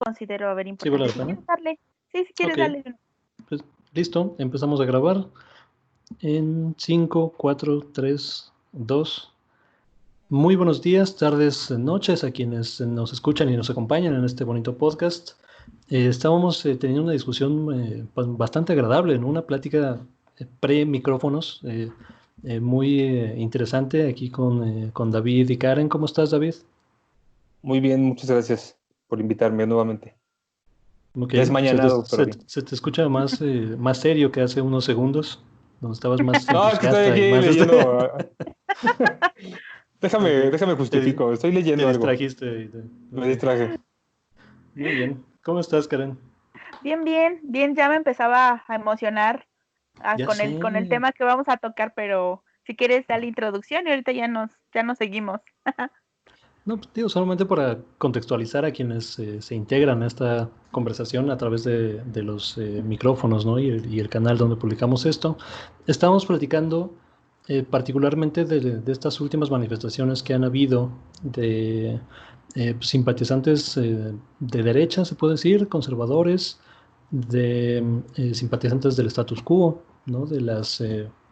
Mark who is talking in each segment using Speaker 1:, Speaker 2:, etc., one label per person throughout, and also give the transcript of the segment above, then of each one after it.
Speaker 1: considero haber
Speaker 2: Sí, vale
Speaker 1: importante.
Speaker 2: la
Speaker 1: Si
Speaker 2: pena.
Speaker 1: quieres darle, si quieres
Speaker 2: Ok,
Speaker 1: darle.
Speaker 2: pues listo, empezamos a grabar en 5, 4, 3, 2. Muy buenos días, tardes, noches a quienes nos escuchan y nos acompañan en este bonito podcast. Estábamos teniendo una discusión bastante agradable, ¿no? Una plática pre-micrófonos muy interesante aquí con David y Karen. ¿Cómo estás, David?
Speaker 3: Muy bien, muchas gracias por invitarme nuevamente.
Speaker 2: Ok,
Speaker 3: Desmañanado, pero bien.
Speaker 2: se te escucha más serio que hace unos segundos, donde estabas más
Speaker 3: No, es que estoy
Speaker 2: entusiasta y
Speaker 3: aquí
Speaker 2: más...
Speaker 3: leyendo.
Speaker 2: Ok,
Speaker 3: Déjame justifico. Estoy
Speaker 2: te
Speaker 3: leyendo algo.
Speaker 2: distrajiste.
Speaker 3: Me
Speaker 2: Ok,
Speaker 3: distraje.
Speaker 2: muy bien. ¿Cómo estás, Karen?
Speaker 1: Bien, ya me empezaba a emocionar
Speaker 2: Ya
Speaker 1: con
Speaker 2: sé.
Speaker 1: el tema que vamos a tocar, pero si quieres dar la introducción y ahorita ya nos seguimos.
Speaker 2: No, pues, digo, solamente para contextualizar a quienes se integran a esta conversación a través de los micrófonos, ¿no? Y el canal donde publicamos esto. Estamos platicando particularmente de estas últimas manifestaciones que han habido de simpatizantes de derecha, se puede decir, conservadores, de simpatizantes del status quo, ¿no? De las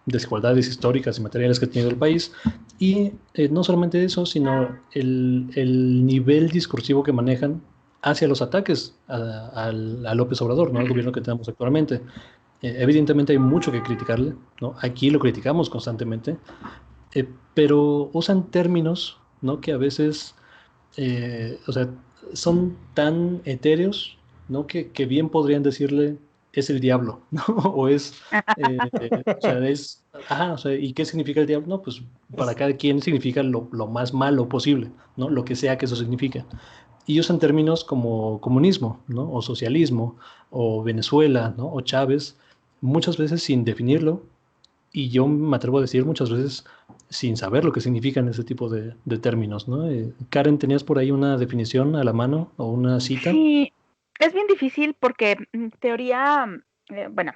Speaker 2: desigualdades históricas y materiales que ha tenido el país. Y no solamente eso, sino el nivel discursivo que manejan hacia los ataques a López Obrador, ¿no? Al gobierno que tenemos actualmente. Evidentemente hay mucho que criticarle, ¿no? Aquí lo criticamos constantemente, pero usan términos, ¿no? Que a veces, o sea, son tan etéreos, ¿no? Que bien podrían decirle es el diablo, ¿no? O es, o sea, ajá, o sea, ¿y qué significa el diablo? No, pues para
Speaker 3: Es-
Speaker 2: cada quien significa lo más malo posible, ¿no? Lo que sea que eso signifique. Y usan términos como comunismo, ¿no? O socialismo, o Venezuela, ¿no? O Chávez, muchas veces sin definirlo, y yo me atrevo a decir muchas veces sin saber lo que significan ese tipo de términos, ¿no? Karen, ¿tenías por ahí una definición a la mano o una cita?
Speaker 1: Sí, es bien difícil porque en teoría, bueno,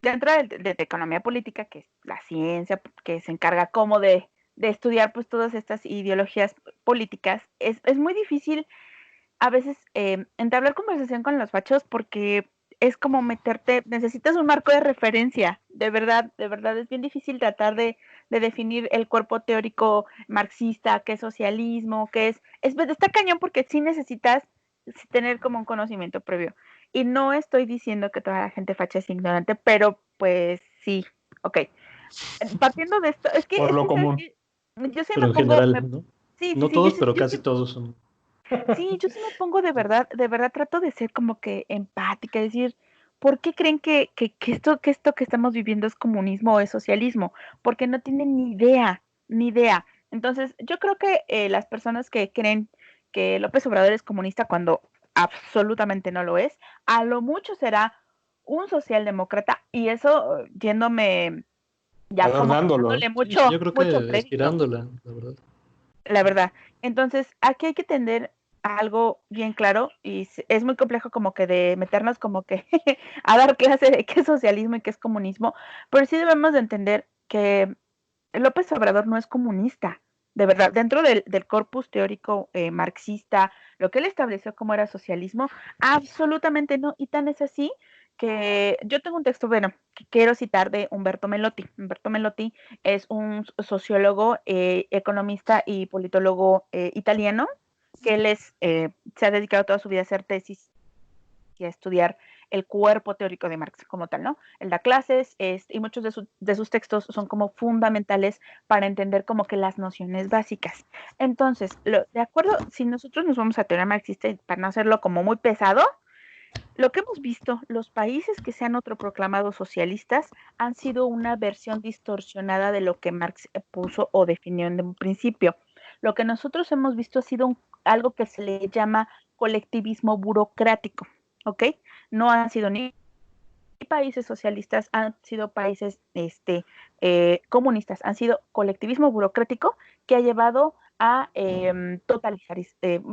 Speaker 1: dentro de economía política, que es la ciencia que se encarga como de estudiar pues todas estas ideologías políticas, es muy difícil a veces entablar conversación con los fachos porque es como meterte, necesitas un marco de referencia, de verdad es bien difícil tratar de definir el cuerpo teórico marxista, qué es socialismo, está cañón porque sí necesitas tener como un conocimiento previo. Y no estoy diciendo que toda la gente facha es ignorante, pero pues sí, ok. Partiendo de esto,
Speaker 3: por
Speaker 1: es
Speaker 3: lo
Speaker 1: que ¿sabes
Speaker 3: común.
Speaker 1: qué? Yo sí
Speaker 2: Pero
Speaker 1: me
Speaker 2: en
Speaker 1: pongo,
Speaker 2: general, ¿no? No
Speaker 1: sí,
Speaker 2: todos, pero casi
Speaker 1: sí,
Speaker 2: todos son.
Speaker 1: sí, yo sí me pongo de verdad trato de ser como que empática, decir, ¿por qué creen que esto que estamos viviendo es comunismo o es socialismo? Porque no tienen ni idea, ni idea. Entonces, yo creo que las personas que creen que López Obrador es comunista cuando absolutamente no lo es, a lo mucho será un socialdemócrata y eso yéndome ya como que
Speaker 3: Adornándolo.
Speaker 1: dándole
Speaker 2: Sí, yo creo
Speaker 1: mucho
Speaker 2: que
Speaker 1: crédito.
Speaker 2: estirándola, la verdad.
Speaker 1: La verdad. Entonces, aquí hay que tener algo bien claro y es muy complejo como que de meternos como que a dar clase de qué es socialismo y qué es comunismo, pero sí debemos de entender que López Obrador no es comunista, de verdad, dentro del corpus teórico marxista, lo que él estableció como era socialismo, absolutamente no, y tan es así que yo tengo un texto, bueno, que quiero citar de Umberto Melotti. Umberto Melotti es un sociólogo, economista y politólogo italiano, que se ha dedicado toda su vida a hacer tesis y a estudiar el cuerpo teórico de Marx como tal, ¿no? Él da clases y muchos de sus textos son como fundamentales para entender como que las nociones básicas. Entonces, de acuerdo, si nosotros nos vamos a teoría marxista, para no hacerlo como muy pesado, lo que hemos visto, los países que se han autoproclamado socialistas han sido una versión distorsionada de lo que Marx puso o definió en un principio. Lo que nosotros hemos visto ha sido algo que se le llama colectivismo burocrático, ¿ok? No han sido ni países socialistas, han sido países comunistas, han sido colectivismo burocrático que ha llevado a totalizar,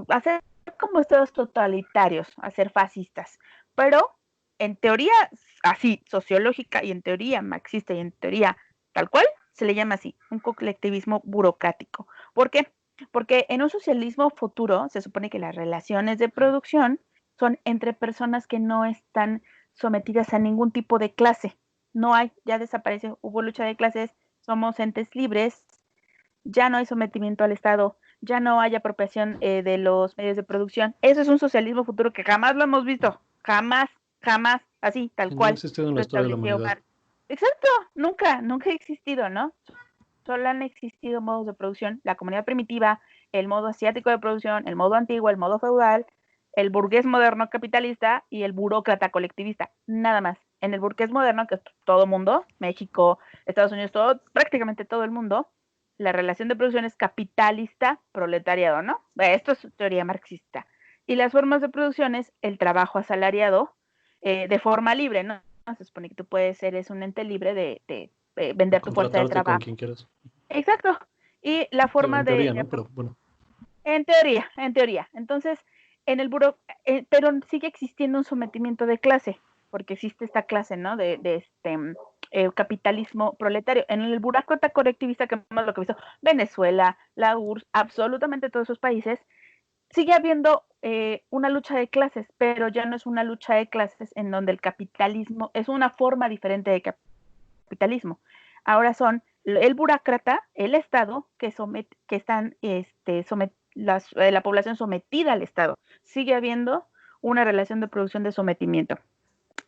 Speaker 1: a ser como estados totalitarios, a ser fascistas. Pero en teoría así, sociológica y en teoría marxista y en teoría tal cual, se le llama así, un colectivismo burocrático. ¿Por qué? Porque en un socialismo futuro se supone que las relaciones de producción son entre personas que no están sometidas a ningún tipo de clase. No hay, ya desapareció, hubo lucha de clases, somos entes libres, ya no hay sometimiento al Estado, ya no hay apropiación de los medios de producción. Eso es un socialismo futuro que jamás lo hemos visto, jamás, jamás, así, tal
Speaker 2: No ha
Speaker 1: cual,
Speaker 2: existido en la
Speaker 1: lo
Speaker 2: historia de la
Speaker 1: estableció
Speaker 2: humanidad.
Speaker 1: Marx. Exacto, nunca, nunca ha existido, ¿no? Solo han existido modos de producción, la comunidad primitiva, el modo asiático de producción, el modo antiguo, el modo feudal, el burgués moderno capitalista y el burócrata colectivista, nada más. En el burgués moderno, que es todo el mundo, México, Estados Unidos, todo, prácticamente todo el mundo, la relación de producción es capitalista, proletariado, ¿no? Esto es teoría marxista. Y las formas de producción es el trabajo asalariado de forma libre, ¿no? Se supone que tú puedes ser, es un ente libre de vender tu fuerza de
Speaker 2: Contratarte con
Speaker 1: trabajo.
Speaker 2: quien quieras.
Speaker 1: Exacto. Y la forma
Speaker 2: En teoría, ¿no? Pero bueno.
Speaker 1: En teoría, en teoría. Entonces, en el pero sigue existiendo un sometimiento de clase, porque existe esta clase, ¿no? De capitalismo proletario. En el burócrata colectivista, que es lo que hizo Venezuela, la URSS, absolutamente todos esos países, sigue habiendo una lucha de clases, pero ya no es una lucha de clases en donde el capitalismo es una forma diferente de capitalismo. Ahora son el burócrata, el Estado, que están la población sometida al Estado. Sigue habiendo una relación de producción de sometimiento,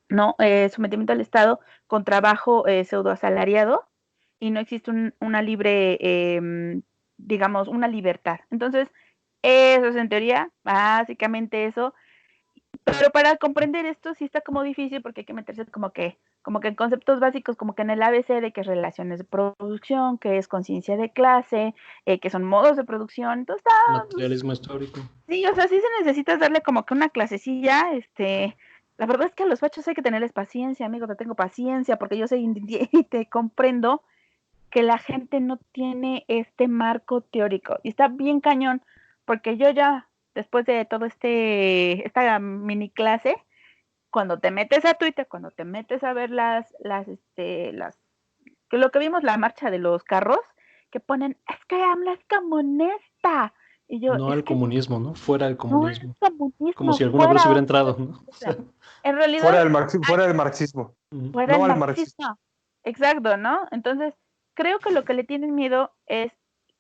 Speaker 1: ¿no? Sometimiento al Estado con trabajo pseudo asalariado y no existe una libre, digamos, una libertad. Entonces, eso es en teoría, básicamente eso. Pero para comprender esto sí está como difícil porque hay que meterse como que en conceptos básicos, como que en el ABC de que es relaciones de producción, que es conciencia de clase, que son modos de producción. Entonces
Speaker 2: Materialismo histórico.
Speaker 1: sí, o sea, sí se necesita darle como que una clasecilla, la verdad es que a los fachos hay que tenerles paciencia, amigo, te tengo paciencia, porque yo sé y te comprendo que la gente no tiene este marco teórico. Y está bien cañón, porque yo ya, después de todo esta mini clase, cuando te metes a Twitter, cuando te metes a ver que lo que vimos, la marcha de los carros, que ponen, es que AMLO es comunista. Y yo,
Speaker 2: No
Speaker 1: es
Speaker 2: al
Speaker 1: que
Speaker 2: comunismo, ¿no? Fuera del
Speaker 1: no es
Speaker 2: comunismo. Como
Speaker 1: comunismo,
Speaker 2: si alguna vez
Speaker 1: fuera
Speaker 2: hubiera
Speaker 1: otra
Speaker 2: entrado, ¿no? O sea,
Speaker 1: cosa. En realidad,
Speaker 3: Fuera del marxismo.
Speaker 1: fuera el
Speaker 3: No al marxismo.
Speaker 1: marxismo. Exacto, ¿no? Entonces, creo que lo que le tienen miedo es,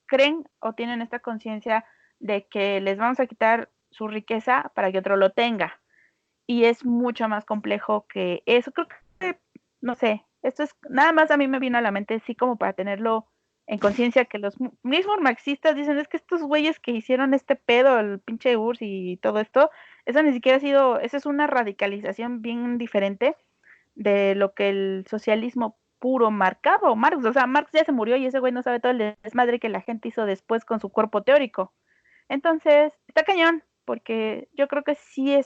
Speaker 1: creen o tienen esta conciencia de que les vamos a quitar su riqueza para que otro lo tenga. Y es mucho más complejo que eso. Creo que, no sé, esto es, nada más a mí me vino a la mente, así como para tenerlo en conciencia, que los mismos marxistas dicen, es que estos güeyes que hicieron este pedo, el pinche URSS y todo esto, eso ni siquiera ha sido, esa es una radicalización bien diferente de lo que el socialismo puro marcaba, o Marx, o sea, Marx ya se murió y ese güey no sabe todo el desmadre que la gente hizo después con su cuerpo teórico. Entonces, está cañón, porque yo creo que sí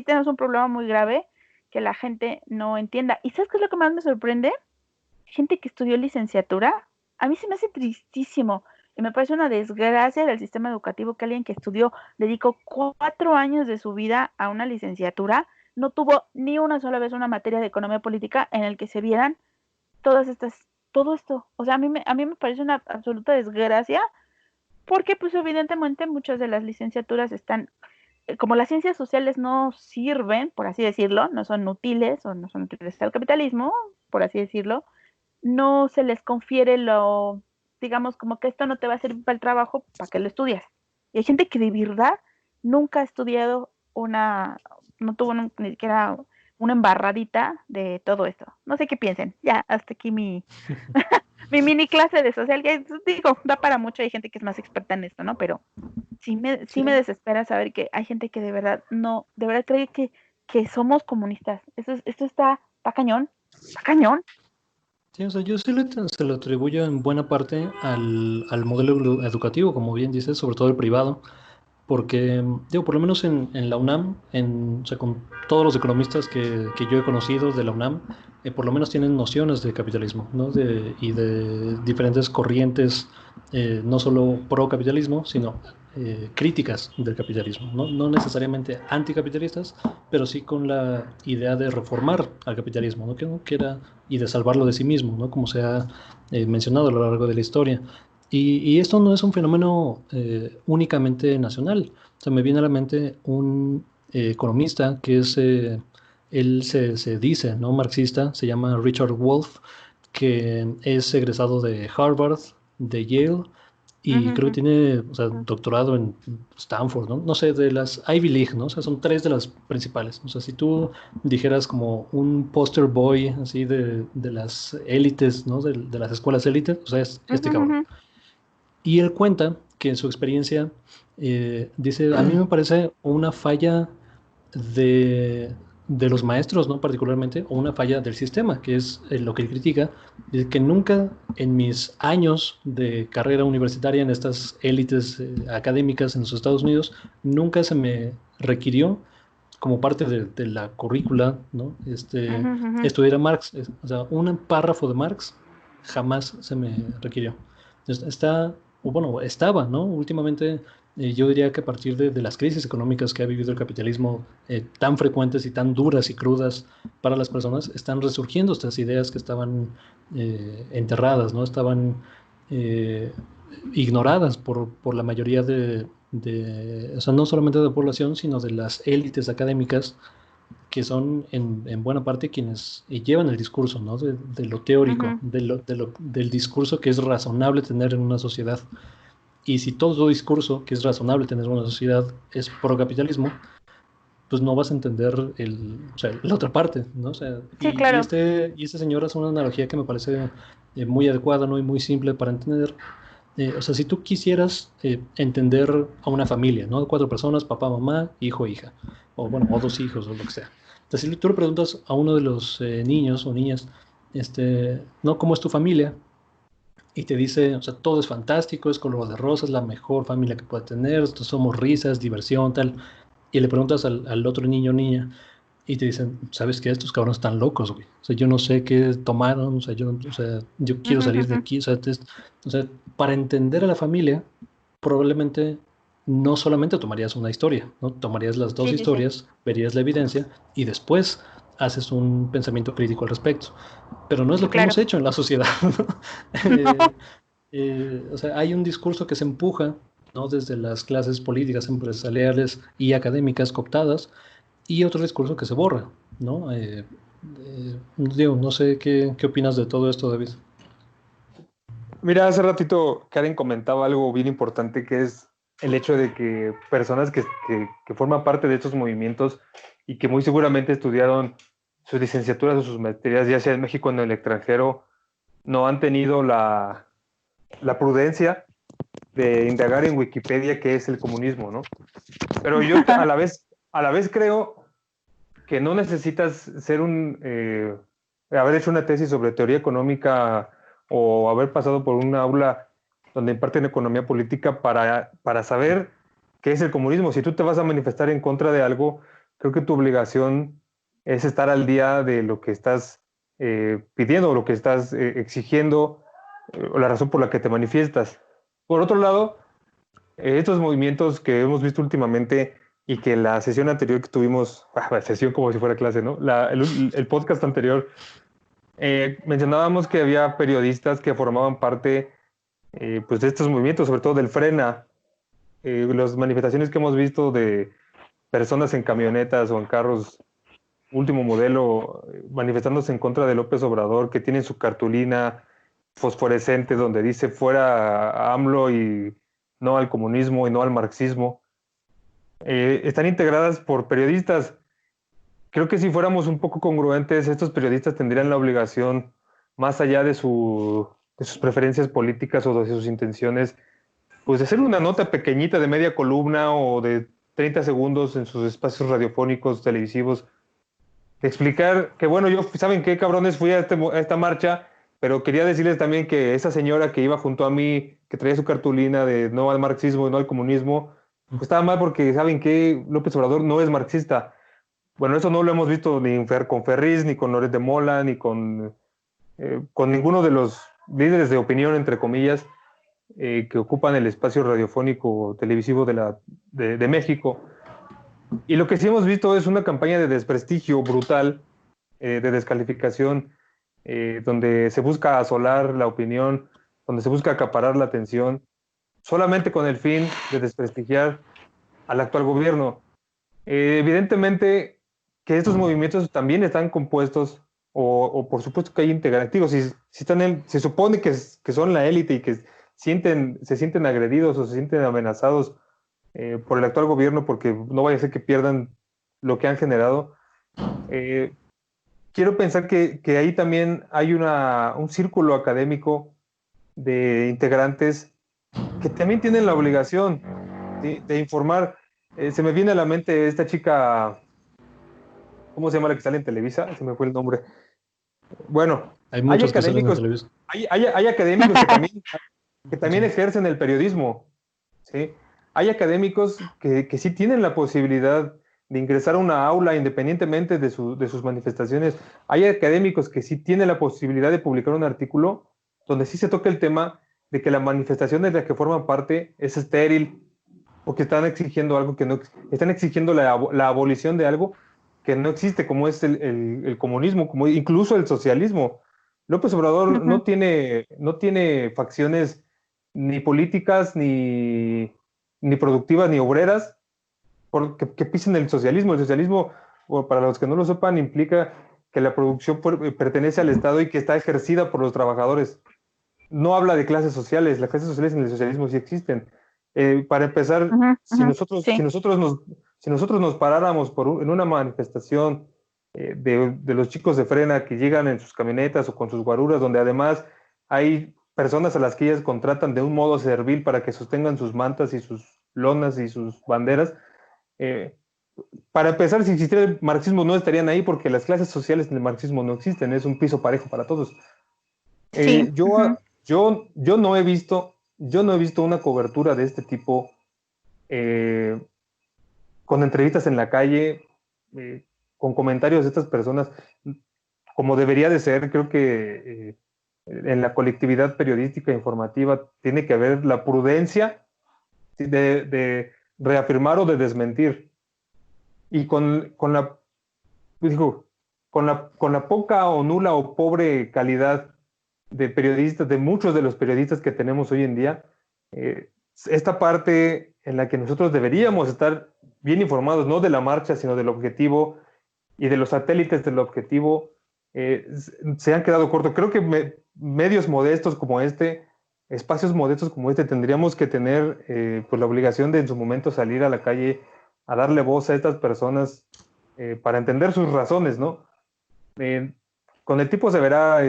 Speaker 1: tenemos un problema muy grave que la gente no entienda. ¿Y sabes qué es lo que más me sorprende? Gente que estudió licenciatura, a mí se me hace tristísimo y me parece una desgracia del sistema educativo que alguien que estudió, dedicó 4 años de su vida a una licenciatura, no tuvo ni una sola vez una materia de economía política en el que se vieran todo esto. O sea, a mí me parece una absoluta desgracia porque pues evidentemente muchas de las licenciaturas están, como las ciencias sociales no sirven, por así decirlo, no son útiles o no son útiles al capitalismo, por así decirlo, no se les confiere digamos, como que esto no te va a servir para el trabajo, ¿para que lo estudias? Y hay gente que de verdad nunca ha estudiado no tuvo ni siquiera una embarradita de todo esto. No sé qué piensen. Ya, hasta aquí mi mini clase de social, que digo, da para mucho, hay gente que es más experta en esto, ¿no? Pero sí me
Speaker 2: sí.
Speaker 1: desespera saber que hay gente que de verdad no, de verdad cree que somos comunistas. Esto está cañón, está cañón.
Speaker 2: Sí, o sea, yo sí se lo atribuyo en buena parte al modelo educativo, como bien dices, sobre todo el privado, porque, digo, por lo menos en la UNAM, o sea, con todos los economistas que yo he conocido de la UNAM, por lo menos tienen nociones de capitalismo, ¿no? Y de diferentes corrientes, no solo pro capitalismo, sino críticas del capitalismo, ¿no? No necesariamente anticapitalistas, pero sí con la idea de reformar al capitalismo, ¿no? Que no quiera y de salvarlo de sí mismo, ¿no? Como se ha mencionado a lo largo de la historia. Y esto no es un fenómeno únicamente nacional. O sea, me viene a la mente economista que es, él se dice, ¿no? Marxista, se llama Richard Wolff, que es egresado de Harvard, de Yale, y creo que tiene, o sea, doctorado en Stanford, ¿no? No sé, de las Ivy League, ¿no? O sea, son tres de las principales. O sea, si tú dijeras como un poster boy, así, de las élites, ¿no? De las escuelas élites, o sea, es este cabrón. Y él cuenta que en su experiencia, dice, a mí me parece una falla de, de los maestros, ¿no? Particularmente, o una falla del sistema, que es lo que él critica, es que nunca en mis años de carrera universitaria en estas élites académicas en los Estados Unidos, nunca se me requirió como parte de la currícula, ¿no? Estudiar a Marx, o sea, un párrafo de Marx jamás se me requirió. Entonces, o bueno, estaba, ¿no? Últimamente, yo diría que a partir de las crisis económicas que ha vivido el capitalismo, tan frecuentes y tan duras y crudas para las personas, están resurgiendo estas ideas que estaban enterradas, ¿no? Estaban eh, ignoradas por la mayoría o sea, no solamente de la población, sino de las élites académicas, que son en buena parte quienes llevan el discurso, ¿no? De lo teórico, del discurso que es razonable tener en una sociedad. Y si todo discurso que es razonable tener en una sociedad es pro-capitalismo, pues no vas a entender o sea, la otra parte, ¿no? O sea,
Speaker 1: Sí, claro.
Speaker 2: y este señor hace una analogía que me parece muy adecuada, ¿no? Y muy simple para entender. O sea, si tú quisieras entender a una familia, ¿no? De cuatro personas, papá, mamá, hijo, hija, o bueno, o dos hijos, o lo que sea. Entonces, si tú le preguntas a uno de los niños o niñas, ¿no? ¿Cómo es tu familia? Y te dice, o sea, todo es fantástico, es color de rosa, es la mejor familia que puede tener, somos risas, diversión, tal. Y le preguntas al otro niño o niña, y te dicen, ¿sabes qué? Estos cabrones están locos, güey. O sea, yo no sé qué tomaron, o sea, yo quiero salir de aquí. O sea, para entender a la familia, probablemente no solamente tomarías una historia, ¿no? Tomarías las dos
Speaker 1: Sí, sí, sí.
Speaker 2: historias, verías la evidencia y después haces un pensamiento crítico al respecto. Pero no es
Speaker 1: Sí,
Speaker 2: lo que
Speaker 1: claro.
Speaker 2: hemos hecho en la sociedad, ¿no?
Speaker 1: No.
Speaker 2: O sea, hay un discurso que se empuja, ¿no? Desde las clases políticas, empresariales y académicas cooptadas, y otro discurso que se borra, ¿no? Digo, no sé qué opinas de todo esto, David.
Speaker 3: Mira, hace ratito Karen comentaba algo bien importante que es el hecho de que personas que forman parte de estos movimientos y que muy seguramente estudiaron sus licenciaturas o sus maestrías, ya sea en México o en el extranjero, no han tenido la prudencia de indagar en Wikipedia qué es el comunismo, ¿no? Pero yo a la vez creo que no necesitas ser haber hecho una tesis sobre teoría económica o haber pasado por una aula donde imparten economía política para saber qué es el comunismo. Si tú te vas a manifestar en contra de algo, creo que tu obligación es estar al día de lo que estás pidiendo o lo que estás exigiendo o la razón por la que te manifiestas. Por otro lado, estos movimientos que hemos visto últimamente y que la sesión anterior que tuvimos, sesión como si fuera clase, ¿no? El podcast anterior, mencionábamos que había periodistas que formaban parte pues de estos movimientos, sobre todo del Frena. Las manifestaciones que hemos visto de personas en camionetas o en carros último modelo manifestándose en contra de López Obrador, que tienen su cartulina fosforescente donde dice fuera a AMLO y no al comunismo y no al marxismo, están integradas por periodistas. Creo que si fuéramos un poco congruentes, estos periodistas tendrían la obligación, más allá de sus preferencias políticas o de sus intenciones, pues de hacer una nota pequeñita de media columna o de 30 segundos en sus espacios radiofónicos, televisivos, de explicar que, bueno, yo, ¿saben qué, cabrones? Fui a esta marcha, pero quería decirles también que esa señora que iba junto a mí, que traía su cartulina de no al marxismo y no al comunismo, pues estaba mal porque, ¿saben qué? López Obrador no es marxista. Bueno, eso no lo hemos visto ni con Ferriz, ni con Loret de Mola, ni con ninguno de los líderes de opinión, entre comillas, que ocupan el espacio radiofónico televisivo de México. Y lo que sí hemos visto es una campaña de desprestigio brutal, de descalificación, donde se busca asolar la opinión, donde se busca acaparar la atención, solamente con el fin de desprestigiar al actual gobierno. Evidentemente que estos movimientos también están compuestos, o por supuesto que hay integrantes. Digo, si están se supone que son la élite y que se sienten agredidos o se sienten amenazados por el actual gobierno porque no vaya a ser que pierdan lo que han generado. Eh, Quiero pensar que ahí también hay un círculo académico de integrantes que también tienen la obligación de informar. Se me viene a la mente esta chica, ¿cómo se llama la que sale en Televisa? Se me fue el nombre. Bueno,
Speaker 2: Hay
Speaker 3: hay
Speaker 2: muchos que salen en
Speaker 3: académicos,
Speaker 2: televisión.
Speaker 3: hay académicos que también
Speaker 2: Sí.
Speaker 3: ejercen el periodismo, ¿sí? Hay académicos que sí tienen la posibilidad de ingresar a una aula independientemente de sus manifestaciones. Hay académicos que sí tienen la posibilidad de publicar un artículo donde sí se toca el tema de que la manifestación de la que forman parte es estéril, porque están exigiendo algo que no, están exigiendo la abolición de algo que no existe, como es el comunismo, como incluso el socialismo. López Obrador
Speaker 1: Ujú.
Speaker 3: no tiene facciones ni políticas, ni productivas, ni obreras que pisen el socialismo. El socialismo, o para los que no lo sepan, implica que la producción pertenece al Estado y que está ejercida por los trabajadores. No habla de clases sociales, las clases sociales en el socialismo sí existen. Para empezar,
Speaker 1: Ujú, ujú. Sí.
Speaker 3: si nosotros nos paráramos en una manifestación de los chicos de Frena que llegan en sus camionetas o con sus guaruras, donde además hay personas a las que ellas contratan de un modo servil para que sostengan sus mantas y sus lonas y sus banderas, eh, para empezar, si existiera el marxismo no estarían ahí porque las clases sociales en el marxismo no existen, es un piso parejo para todos.
Speaker 1: Sí.
Speaker 3: Eh,
Speaker 1: Ujú.
Speaker 3: yo, yo no he visto una cobertura de este tipo eh, con entrevistas en la calle, eh, con comentarios de estas personas, como debería de ser. Creo que en la colectividad periodística e informativa tiene que haber la prudencia de reafirmar o de desmentir. Y digo, con la poca o nula o pobre calidad de periodistas, de muchos de los periodistas que tenemos hoy en día, esta parte en la que nosotros deberíamos estar bien informados, no de la marcha, sino del objetivo y de los satélites del objetivo, se han quedado cortos. Creo que medios modestos como este, espacios modestos como este, tendríamos que tener pues la obligación de en su momento salir a la calle a darle voz a estas personas para entender sus razones, ¿no? Eh, con el tiempo se verá,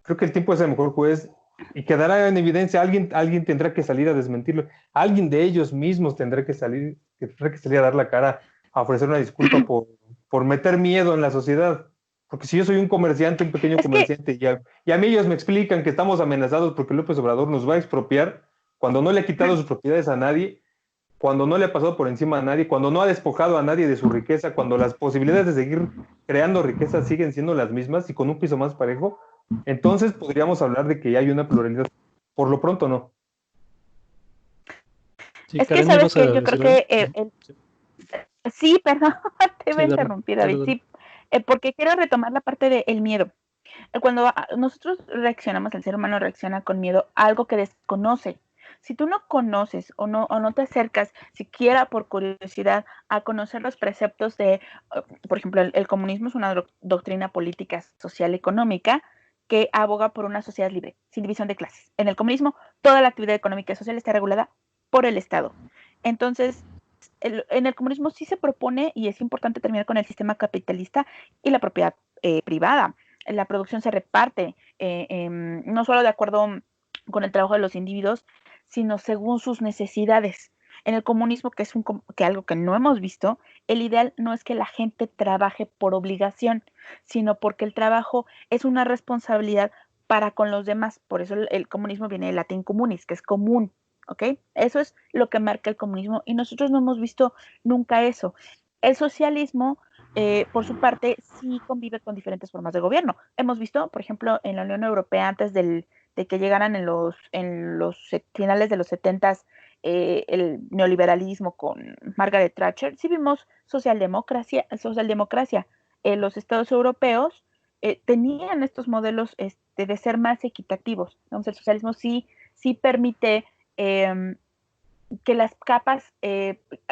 Speaker 3: creo que el tiempo es el mejor juez y quedará en evidencia. Alguien tendrá que salir a desmentirlo. Alguien de ellos mismos tendrá que salir a dar la cara, a ofrecer una disculpa por meter miedo en la sociedad. Porque si yo soy un comerciante, un pequeño
Speaker 1: Es que
Speaker 3: comerciante, y a mí ellos me explican que estamos amenazados porque López Obrador nos va a expropiar cuando no le ha quitado sus propiedades a nadie, cuando no le ha pasado por encima a nadie, cuando no ha despojado a nadie de su riqueza, cuando las posibilidades de seguir creando riqueza siguen siendo las mismas y con un piso más parejo, entonces podríamos hablar de que hay una pluralidad. Por lo pronto no.
Speaker 2: Sí,
Speaker 1: es que
Speaker 2: Karen, ¿me
Speaker 1: sabes
Speaker 2: ibas a
Speaker 1: que yo creo
Speaker 2: decir algo?
Speaker 1: que
Speaker 2: Sí,
Speaker 1: sí, perdón, te iba a
Speaker 2: sí, dale,
Speaker 1: interrumpir,
Speaker 2: dale,
Speaker 1: David.
Speaker 2: dale.
Speaker 1: Sí, porque quiero retomar la parte del miedo. Cuando nosotros reaccionamos, el ser humano reacciona con miedo a algo que desconoce. Si tú no conoces o no te acercas siquiera por curiosidad a conocer los preceptos de, por ejemplo, el comunismo es una doctrina política, social, económica que aboga por una sociedad libre, sin división de clases. En el comunismo, toda la actividad económica y social está regulada por el Estado. Entonces, en el comunismo sí se propone, y es importante terminar con el sistema capitalista y la propiedad privada. La producción se reparte, no solo de acuerdo con el trabajo de los individuos, sino según sus necesidades. En el comunismo, que es que algo que no hemos visto, el ideal no es que la gente trabaje por obligación, sino porque el trabajo es una responsabilidad para con los demás. Por eso el comunismo viene del latín communis, que es común. ¿Ok? Eso es lo que marca el comunismo y nosotros no hemos visto nunca eso. El socialismo, por su parte, sí convive con diferentes formas de gobierno. Hemos visto, por ejemplo, en la Unión Europea antes de que llegaran en los finales de los 70s el neoliberalismo con Margaret Thatcher, sí vimos socialdemocracia. Los estados europeos tenían estos modelos de ser más equitativos. Entonces, el socialismo sí permite eh, que las capas,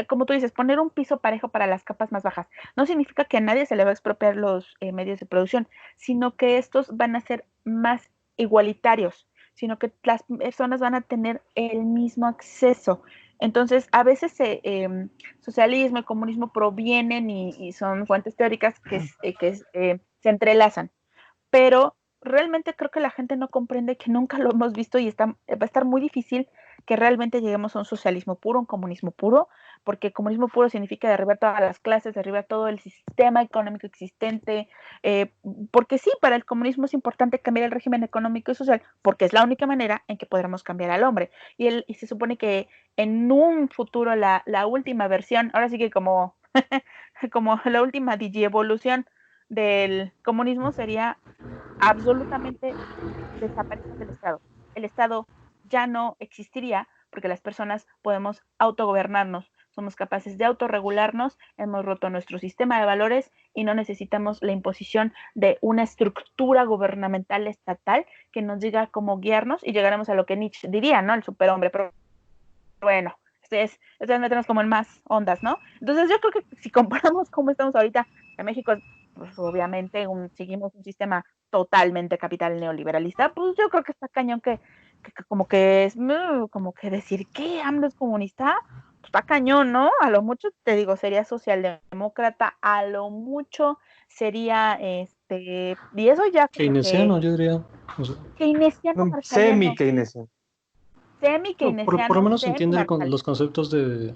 Speaker 1: como tú dices, poner un piso parejo para las capas más bajas. No significa que a nadie se le va a expropiar los medios de producción, sino que estos van a ser más igualitarios, sino que las personas van a tener el mismo acceso. Entonces, a veces socialismo y comunismo provienen y son fuentes teóricas que se entrelazan, pero realmente creo que la gente no comprende que nunca lo hemos visto y va a estar muy difícil que realmente lleguemos a un socialismo puro, un comunismo puro, porque comunismo puro significa derribar todas las clases, derribar todo el sistema económico existente, porque sí, para el comunismo es importante cambiar el régimen económico y social, porque es la única manera en que podremos cambiar al hombre. Y se supone que en un futuro la última versión, ahora sí que como, como la última digievolución del comunismo sería absolutamente desaparecer del Estado. El Estado ya no existiría porque las personas podemos autogobernarnos, somos capaces de autorregularnos, hemos roto nuestro sistema de valores y no necesitamos la imposición de una estructura gubernamental estatal que nos diga cómo guiarnos y llegaremos a lo que Nietzsche diría, ¿no? El superhombre. Pero bueno, este es meternos como en más ondas, ¿no? Entonces yo creo que si comparamos cómo estamos ahorita en México, pues obviamente seguimos un sistema totalmente capital neoliberalista, pues yo creo que está cañón que como que es como que decir que AMLO es comunista, pues está cañón, ¿no? A lo mucho te digo, sería socialdemócrata, a lo mucho sería y eso ya como que
Speaker 2: Keynesiano, yo diría. O sea,
Speaker 1: keynesiano marshaliano,
Speaker 3: Semi-keynesiano.
Speaker 2: por lo
Speaker 1: semi-keynesiano,
Speaker 2: menos entiende
Speaker 1: semi-marshall.
Speaker 2: los conceptos o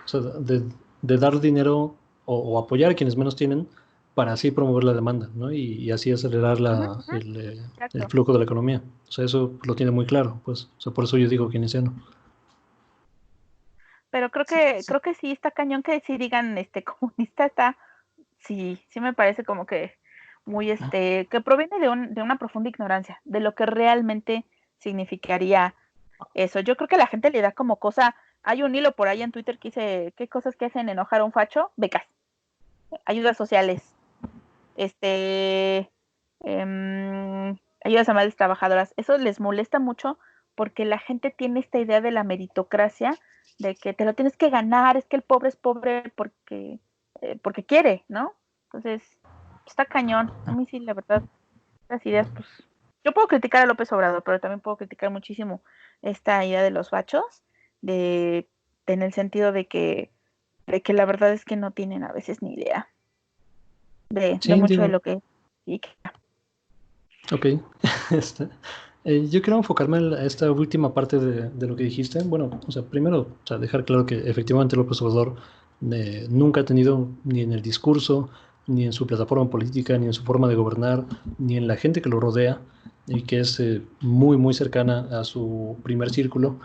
Speaker 2: sea, de dar dinero o apoyar a quienes menos tienen para así promover la demanda, ¿no? Y así acelerar
Speaker 1: Ujú, ujú,
Speaker 2: el
Speaker 1: exacto.
Speaker 2: flujo de la economía. O sea, eso lo tiene muy claro, pues. O sea, por eso yo digo keynesiano.
Speaker 1: Pero creo que sí está cañón que sí digan comunista está, sí me parece como que muy que proviene de una profunda ignorancia de lo que realmente significaría eso. Yo creo que la gente le da como cosa, hay un hilo por ahí en Twitter que dice, ¿qué cosas que hacen enojar a un facho? Becas, ayudas sociales, este, ayudas a madres trabajadoras. Eso les molesta mucho porque la gente tiene esta idea de la meritocracia, de que te lo tienes que ganar, es que el pobre es pobre porque quiere, ¿no? Entonces, está cañón. A mí sí, la verdad, las ideas, pues, yo puedo criticar a López Obrador, pero también puedo criticar muchísimo esta idea de los fachos, de, en el sentido de que la verdad es que no tienen a veces ni idea de
Speaker 2: Sí,
Speaker 1: mucho de
Speaker 2: digo,
Speaker 1: lo que sí.
Speaker 2: ok. Este, yo quiero enfocarme en esta última parte de lo que dijiste. Bueno, o sea, primero, o sea, dejar claro que efectivamente López Obrador nunca ha tenido ni en el discurso, ni en su plataforma política, ni en su forma de gobernar, ni en la gente que lo rodea, y que es muy, muy cercana a su primer círculo.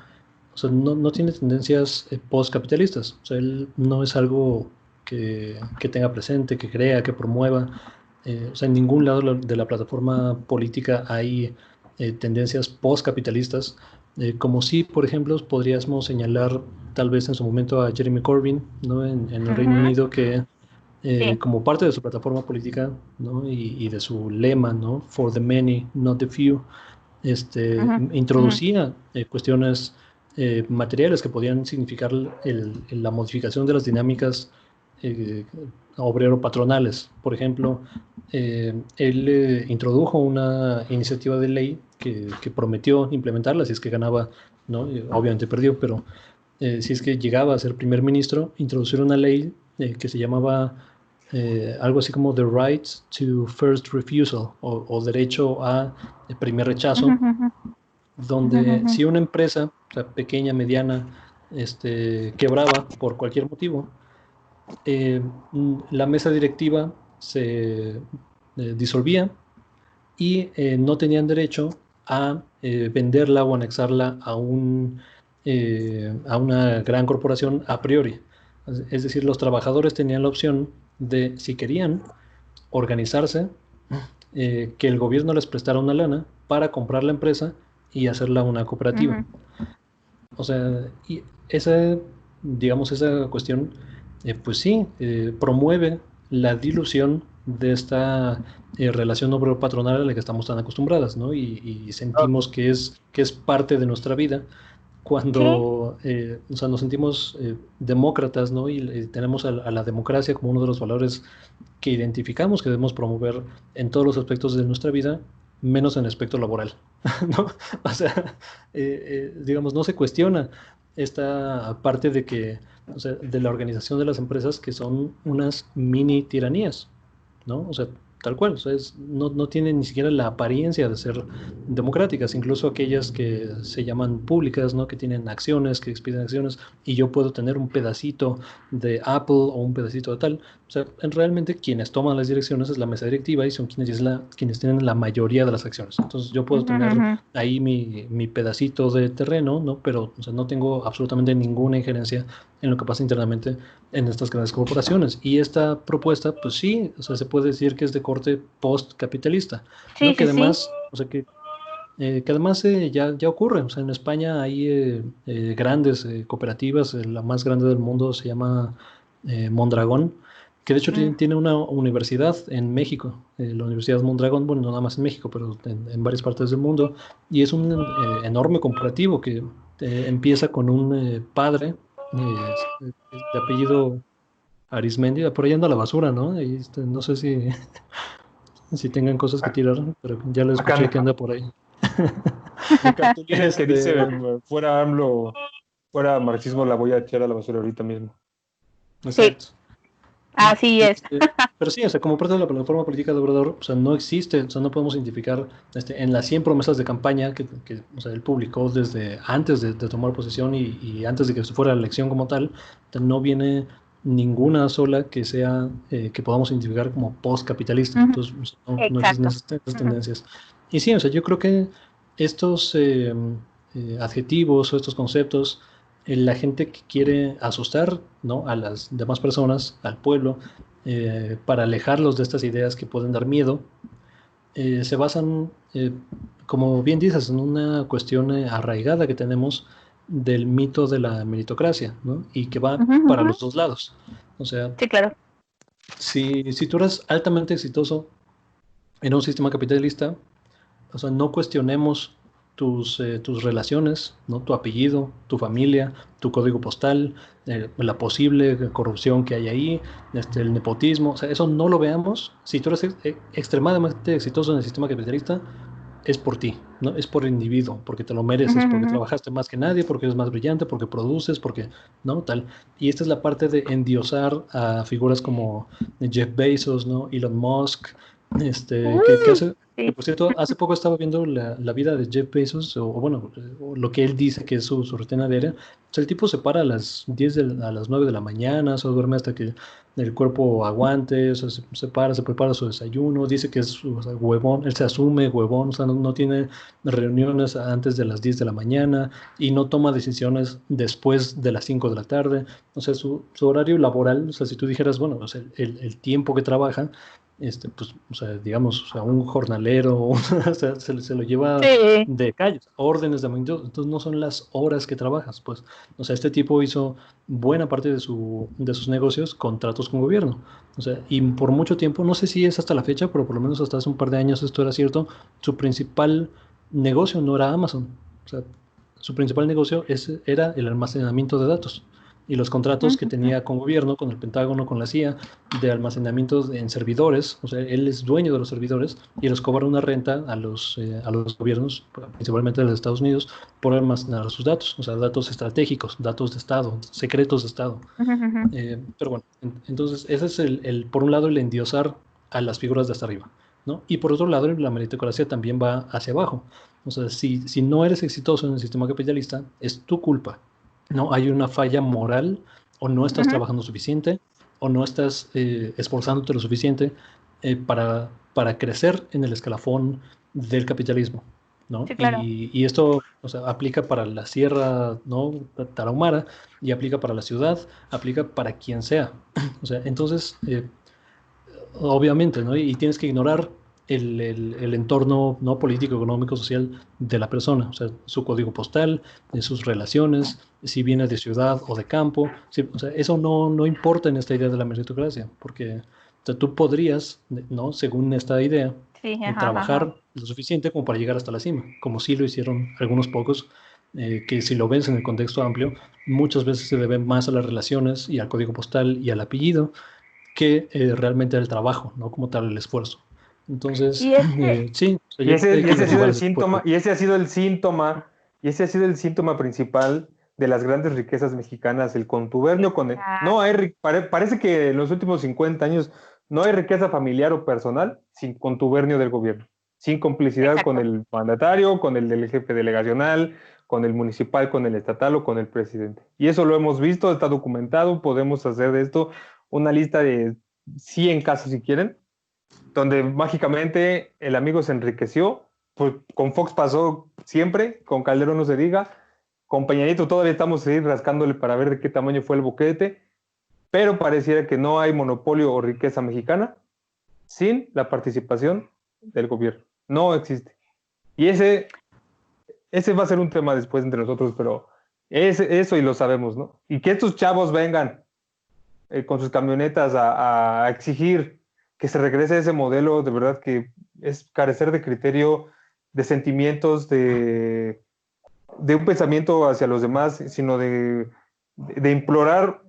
Speaker 2: O sea, no tiene tendencias postcapitalistas. O sea, él no es algo que tenga presente, que crea, que promueva. O sea, en ningún lado de la plataforma política hay tendencias postcapitalistas, como si, por ejemplo, podríamos señalar tal vez en su momento a Jeremy Corbyn, ¿no? En el Reino
Speaker 1: Ujú,
Speaker 2: Unido, que
Speaker 1: sí.
Speaker 2: como parte de su plataforma política, ¿no? Y de su lema, ¿no? For the many, not the few,
Speaker 1: Ujú, ujú,
Speaker 2: introducía cuestiones materiales que podían significar la modificación de las dinámicas eh, obrero-patronales. Por ejemplo, él introdujo una iniciativa de ley que prometió implementarla si es que ganaba, ¿no? Obviamente perdió, pero si es que llegaba a ser primer ministro, introducir una ley que se llamaba algo así como The Right to First Refusal o derecho a primer
Speaker 1: ujú,
Speaker 2: rechazo,
Speaker 1: ujú, ujú,
Speaker 2: donde
Speaker 1: ujú,
Speaker 2: si una empresa, o sea, pequeña, mediana, quebraba por cualquier motivo, la mesa directiva se disolvía y no tenían derecho a venderla o anexarla a una gran corporación a priori. Es decir, los trabajadores tenían la opción de, si querían, organizarse, que el gobierno les prestara una lana para comprar la empresa y hacerla una cooperativa.
Speaker 1: ujú.
Speaker 2: O sea, y esa, digamos, esa cuestión, pues sí, promueve la dilución de esta relación obrero-patronal a la que estamos tan acostumbradas, ¿no? Y sentimos que es parte de nuestra vida cuando o sea, nos sentimos demócratas, ¿no? Y tenemos a la democracia como uno de los valores que identificamos que debemos promover en todos los aspectos de nuestra vida, menos en el aspecto laboral, ¿no? O sea, digamos, no se cuestiona esta parte de que, o sea, de la organización de las empresas que son unas mini tiranías, ¿no? O sea, tal cual, o sea, no tienen ni siquiera la apariencia de ser democráticas, incluso aquellas que se llaman públicas, ¿no? Que tienen acciones, que expiden acciones, y yo puedo tener un pedacito de Apple o un pedacito de tal. O sea, realmente quienes toman las direcciones es la mesa directiva y son quienes tienen la mayoría de las acciones. Entonces yo puedo tener ahí mi pedacito de terreno, ¿no? Pero o sea, no tengo absolutamente ninguna injerencia en lo que pasa internamente en estas grandes corporaciones. Y esta propuesta, pues sí, o sea, se puede decir que es de corte post-capitalista,
Speaker 1: Sí,
Speaker 2: ¿no? Que
Speaker 1: sí, sí.
Speaker 2: además, o sea, que además ya ocurre. O sea, en España hay grandes cooperativas, la más grande del mundo se llama Mondragón, que de hecho
Speaker 1: Mm,
Speaker 2: tiene una universidad en México, la Universidad Mondragón, bueno, no nada más en México, pero en varias partes del mundo, y es un enorme corporativo que empieza con un padre de apellido Arismendi, por ahí anda la basura, ¿no? Ahí, no sé si tengan cosas que tirar, pero ya lo
Speaker 3: Acá
Speaker 2: escuché que
Speaker 3: anda.
Speaker 2: anda por ahí.
Speaker 3: Mi cartulina que dice,
Speaker 2: Este,
Speaker 3: fuera AMLO, fuera marxismo, la voy a echar a la basura ahorita mismo.
Speaker 1: sí,
Speaker 2: exacto.
Speaker 1: así es.
Speaker 2: Pero sí, o sea, como parte de la plataforma política de Obrador, o sea, no existe, o sea, no podemos identificar en las 100 promesas de campaña que o sea, él publicó desde antes de tomar posesión y antes de que se fuera la elección como tal, no viene ninguna sola que sea, que podamos identificar como post-capitalista. Entonces, o sea, no existen
Speaker 1: Exacto.
Speaker 2: esas tendencias. Y sí, o sea, yo creo que estos adjetivos o estos conceptos, la gente que quiere asustar, ¿no? A las demás personas, al pueblo, para alejarlos de estas ideas que pueden dar miedo, se basan, como bien dices, en una cuestión arraigada que tenemos del mito de la meritocracia, ¿no? Y que va para los dos lados. O sea,
Speaker 1: Sí, claro.
Speaker 2: si tú eres altamente exitoso en un sistema capitalista, o sea, no cuestionemos tus relaciones, ¿no? Tu apellido, tu familia, tu código postal, la posible corrupción que hay ahí, el nepotismo, o sea, eso no lo veamos. Si tú eres extremadamente exitoso en el sistema capitalista, es por ti, ¿no? Es por el individuo, porque te lo mereces, porque trabajaste más que nadie, porque eres más brillante, porque produces, porque, ¿no? Tal. Y esta es la parte de endiosar a figuras como Jeff Bezos, ¿no? Elon Musk, que hace, que
Speaker 1: Sí.
Speaker 2: por cierto, hace poco estaba viendo la vida de Jeff Bezos, o bueno, o lo que él dice que es su rutina diaria. O sea, el tipo se para a las 10 a las 9 de la mañana, o sea, duerme hasta que el cuerpo aguante, o sea, se para, se prepara su desayuno, dice que es o sea, huevón, él se asume huevón, o sea, no tiene reuniones antes de las 10 de la mañana y no toma decisiones después de las 5 de la tarde. O sea, su horario laboral, o sea, si tú dijeras, bueno, o sea, el tiempo que trabaja, pues, o sea, digamos, o sea, un jornalero, o sea, se lo lleva
Speaker 1: Sí.
Speaker 2: de calle, órdenes de magnitud, entonces no son las horas que trabajas, pues, o sea, este tipo hizo buena parte de sus negocios con tratos con gobierno, o sea, y por mucho tiempo, no sé si es hasta la fecha, pero por lo menos hasta hace un par de años esto era cierto, su principal negocio no era Amazon, o sea, su principal negocio era el almacenamiento de datos. Y los contratos que tenía con gobierno, con el Pentágono, con la CIA, de almacenamiento en servidores, o sea, él es dueño de los servidores y les cobra una renta a los gobiernos, principalmente de los Estados Unidos, por almacenar sus datos, o sea, datos estratégicos, datos de Estado, secretos de Estado. Pero bueno, entonces ese es por un lado, el endiosar a las figuras de hasta arriba, ¿no? Y por otro lado, la meritocracia también va hacia abajo. O sea, si no eres exitoso en el sistema capitalista, es tu culpa, ¿no? Hay una falla moral o no estás trabajando suficiente o no estás esforzándote lo suficiente para crecer en el escalafón del capitalismo, ¿no?
Speaker 1: Sí, claro.
Speaker 2: Y esto, o sea, aplica para la sierra, ¿no? Tarahumara y aplica para la ciudad, aplica para quien sea. O sea, entonces, obviamente, ¿no? Y tienes que ignorar el entorno no político, económico, social de la persona, o sea, su código postal, sus relaciones, si viene de ciudad o de campo, sí, o sea, eso no importa en esta idea de la meritocracia, porque o sea, tú podrías, ¿no? Según esta idea,
Speaker 1: Sí, ajá, ajá.
Speaker 2: trabajar lo suficiente como para llegar hasta la cima, como sí lo hicieron algunos pocos, que si lo ves en el contexto amplio, muchas veces se debe más a las relaciones y al código postal y al apellido que realmente al trabajo, ¿no? Como tal el esfuerzo. Entonces,
Speaker 1: Y es que,
Speaker 2: sí, o sea,
Speaker 3: Y
Speaker 2: yo
Speaker 3: ese,
Speaker 2: creo que hay
Speaker 3: y
Speaker 2: que
Speaker 3: ese ha sido
Speaker 2: derribar
Speaker 3: el
Speaker 2: ese tipo
Speaker 3: síntoma, y ese ha sido el síntoma, y ese ha sido el síntoma principal de las grandes riquezas mexicanas, el contubernio con el. No hay,
Speaker 1: exacto,
Speaker 3: parece que en los últimos 50 años no hay riqueza familiar o personal sin contubernio del gobierno, sin complicidad con
Speaker 1: exacto.
Speaker 3: el mandatario, con el del jefe delegacional, con el municipal, con el estatal o con el presidente. Y eso lo hemos visto, está documentado, podemos hacer de esto una lista de 100 casos si quieren, donde mágicamente el amigo se enriqueció. Pues con Fox pasó siempre, con Calderón no se diga, con Peña Nieto todavía estamos ahí rascándole para ver de qué tamaño fue el boquete, pero pareciera que no hay monopolio o riqueza mexicana sin la participación del gobierno. No existe. Y ese va a ser un tema después entre nosotros, pero eso y lo sabemos, ¿no? Y que estos chavos vengan con sus camionetas a exigir que se regrese a ese modelo, de verdad que es carecer de criterio, de sentimientos, de un pensamiento hacia los demás, sino de implorar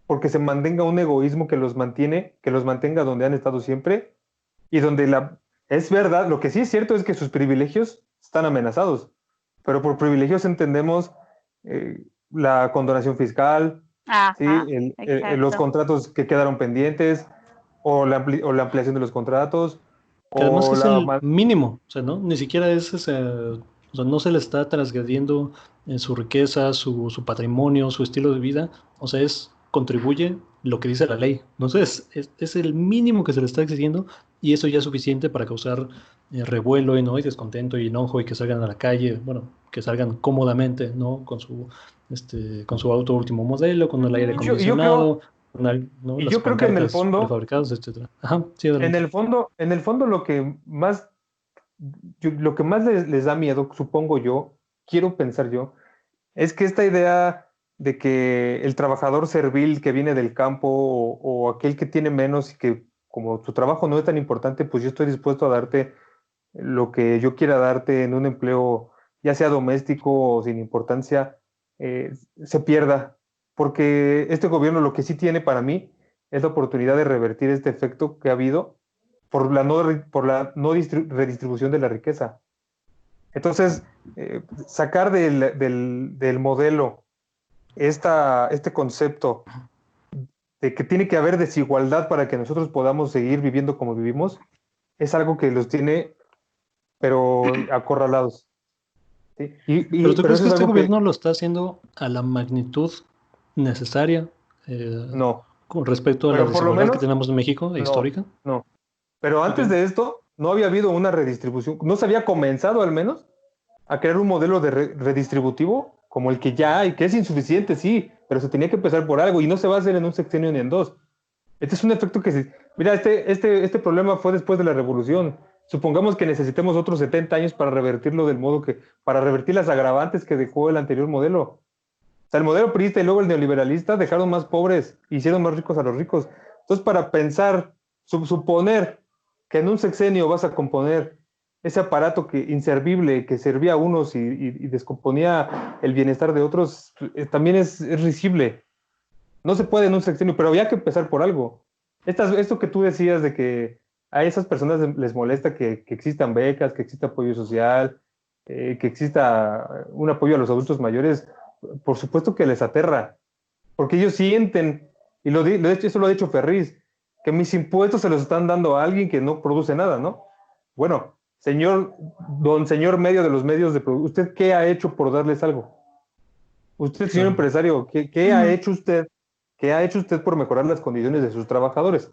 Speaker 3: porque se mantenga un egoísmo que los mantiene, que los mantenga donde han estado siempre y donde es verdad, lo que sí es cierto es que sus privilegios están amenazados, pero por privilegios entendemos la condonación fiscal, ¿sí?
Speaker 1: Ajá,
Speaker 3: Los
Speaker 1: exacto.
Speaker 3: contratos que quedaron pendientes o la ampliación de los contratos
Speaker 2: que además
Speaker 3: o
Speaker 2: es
Speaker 3: la.
Speaker 2: el mínimo, o sea, ¿no? Ni siquiera es ese, o sea, no se le está transgrediendo su riqueza, su patrimonio, su estilo de vida, o sea, contribuye lo que dice la ley. Entonces, es el mínimo que se le está exigiendo y eso ya es suficiente para causar revuelo, ¿no? Y descontento y enojo y que salgan a la calle, bueno, que salgan cómodamente, ¿no? Con su auto último modelo, con el aire
Speaker 1: Ujú.
Speaker 3: Yo creo,
Speaker 2: acondicionado, ¿no?
Speaker 3: y
Speaker 2: Las
Speaker 3: yo creo que
Speaker 2: pancartas prefabricadas, etcétera. Ajá, sí, adelante.
Speaker 3: en el fondo lo que más les da miedo, supongo yo, quiero pensar yo, es que esta idea de que el trabajador servil que viene del campo o aquel que tiene menos y que como tu trabajo no es tan importante, pues yo estoy dispuesto a darte lo que yo quiera darte en un empleo, ya sea doméstico o sin importancia, se pierda. Porque este gobierno lo que sí tiene para mí es la oportunidad de revertir este efecto que ha habido por la no redistribución de la riqueza. Entonces, sacar del modelo este concepto de que tiene que haber desigualdad para que nosotros podamos seguir viviendo como vivimos, es algo que los tiene, pero acorralados. ¿Sí?
Speaker 2: ¿Pero tú
Speaker 3: Pero
Speaker 2: crees
Speaker 3: eso
Speaker 2: que
Speaker 3: es
Speaker 2: este
Speaker 3: algo que
Speaker 2: gobierno lo está haciendo a la magnitud necesaria
Speaker 3: no.
Speaker 2: con respecto a la
Speaker 3: Pero por lo
Speaker 2: desigualdad que
Speaker 3: menos,
Speaker 2: tenemos en México e
Speaker 3: no,
Speaker 2: histórica?
Speaker 3: no. Pero
Speaker 2: Ok.
Speaker 3: antes de esto, no había habido una redistribución, no se había comenzado al menos a crear un modelo de redistributivo como el que ya hay, que es insuficiente, sí, pero se tenía que empezar por algo y no se va a hacer en un sexenio ni en dos. Este es un efecto que mira, este problema fue después de la revolución. Supongamos que necesitemos otros 70 años para revertirlo del modo para revertir las agravantes que dejó el anterior modelo. O sea, el modelo priista y luego el neoliberalista dejaron más pobres, hicieron más ricos a los ricos. Entonces, para pensar, suponer que en un sexenio vas a componer ese aparato inservible que servía a unos y descomponía el bienestar de otros, también es risible. No se puede en un sexenio, pero había que empezar por algo. Esto que tú decías de que a esas personas les molesta que existan becas, que exista apoyo social, que exista un apoyo a los adultos mayores, por supuesto que les aterra, porque ellos sienten, y eso lo ha dicho Ferriz, que mis impuestos se los están dando a alguien que no produce nada, ¿no? Bueno, don señor medio de los medios ¿usted qué ha hecho por darles algo? Usted, señor
Speaker 2: Claro.
Speaker 3: empresario, ¿qué ha
Speaker 1: Ujú.
Speaker 3: hecho usted? ¿Qué ha hecho usted por mejorar las condiciones de sus trabajadores?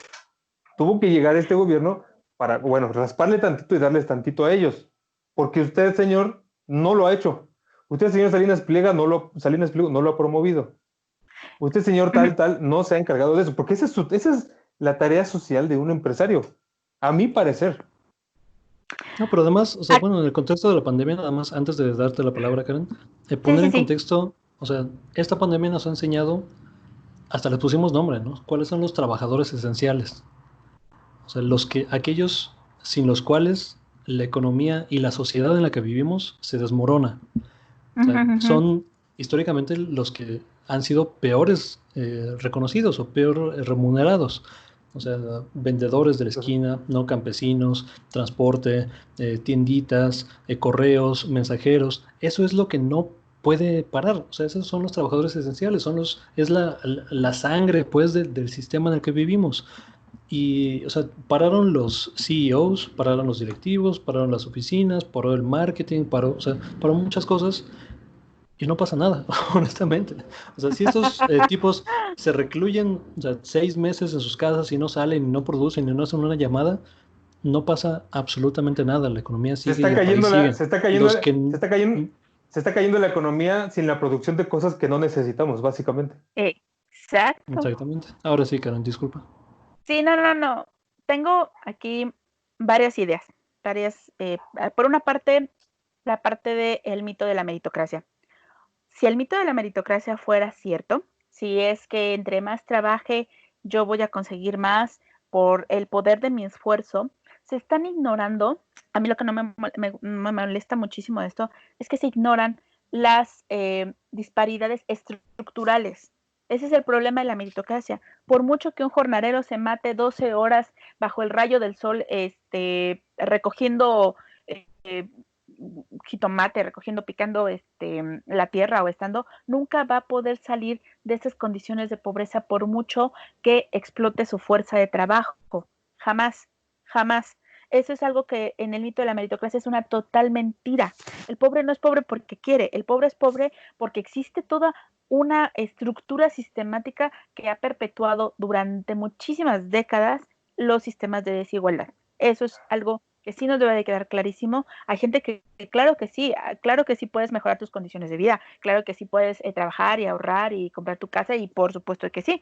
Speaker 3: Tuvo que llegar este gobierno para, bueno, rasparle tantito y darles tantito a ellos. Porque usted, señor, no lo ha hecho. Usted, señor Salinas Pliego, no lo ha promovido. Usted, señor tal, no se ha encargado de eso. Porque esa es la tarea social de un empresario. A mi parecer.
Speaker 2: No, pero además, o sea,
Speaker 1: Ah,
Speaker 2: bueno, en el contexto de la pandemia, nada más, antes de darte la palabra, Karen,
Speaker 1: sí,
Speaker 2: poner
Speaker 1: sí,
Speaker 2: en
Speaker 1: sí.
Speaker 2: contexto, o sea, esta pandemia nos ha enseñado, hasta le pusimos nombre, ¿no? ¿Cuáles son los trabajadores esenciales? O sea, aquellos sin los cuales la economía y la sociedad en la que vivimos se desmorona. O sea,
Speaker 1: Ujú, ujú.
Speaker 2: son históricamente los que han sido peores reconocidos o peor remunerados. O sea, vendedores de la esquina, no campesinos, transporte, tienditas, correos, mensajeros. Eso es lo que no puede parar. O sea, esos son los trabajadores esenciales, es la sangre, pues, del sistema en el que vivimos. Y, o sea, pararon los CEOs, pararon los directivos, pararon las oficinas, paró el marketing, paró, o sea, paró muchas cosas y no pasa nada, honestamente. O sea, si estos tipos se recluyen, o sea, 6 meses en sus casas y no salen, y no producen, y no hacen una llamada, no pasa absolutamente nada. La economía
Speaker 3: Se
Speaker 2: sigue y
Speaker 3: está
Speaker 2: el país
Speaker 3: cayendo
Speaker 2: sigue. Los que...
Speaker 3: se está cayendo la economía sin la producción de cosas que no necesitamos, básicamente.
Speaker 1: Exacto.
Speaker 2: Exactamente. Ahora sí, Karen, disculpa.
Speaker 1: Sí, no, no, no. Tengo aquí varias ideas. Por una parte, la parte del mito de la meritocracia. Si el mito de la meritocracia fuera cierto, si es que entre más trabaje, yo voy a conseguir más por el poder de mi esfuerzo, se están ignorando. A mí lo que no me molesta muchísimo de esto es que se ignoran las disparidades estructurales. Ese es el problema de la meritocracia. Por mucho que un jornalero se mate 12 horas bajo el rayo del sol, recogiendo jitomate, recogiendo, picando la tierra o estando, nunca va a poder salir de esas condiciones de pobreza por mucho que explote su fuerza de trabajo. Jamás, jamás. Eso es algo que en el mito de la meritocracia es una total mentira. El pobre no es pobre porque quiere, el pobre es pobre porque existe toda una estructura sistemática que ha perpetuado durante muchísimas décadas los sistemas de desigualdad. Eso es algo que sí nos debe de quedar clarísimo. Hay gente que claro que sí puedes mejorar tus condiciones de vida, claro que sí puedes trabajar y ahorrar y comprar tu casa y por supuesto que sí.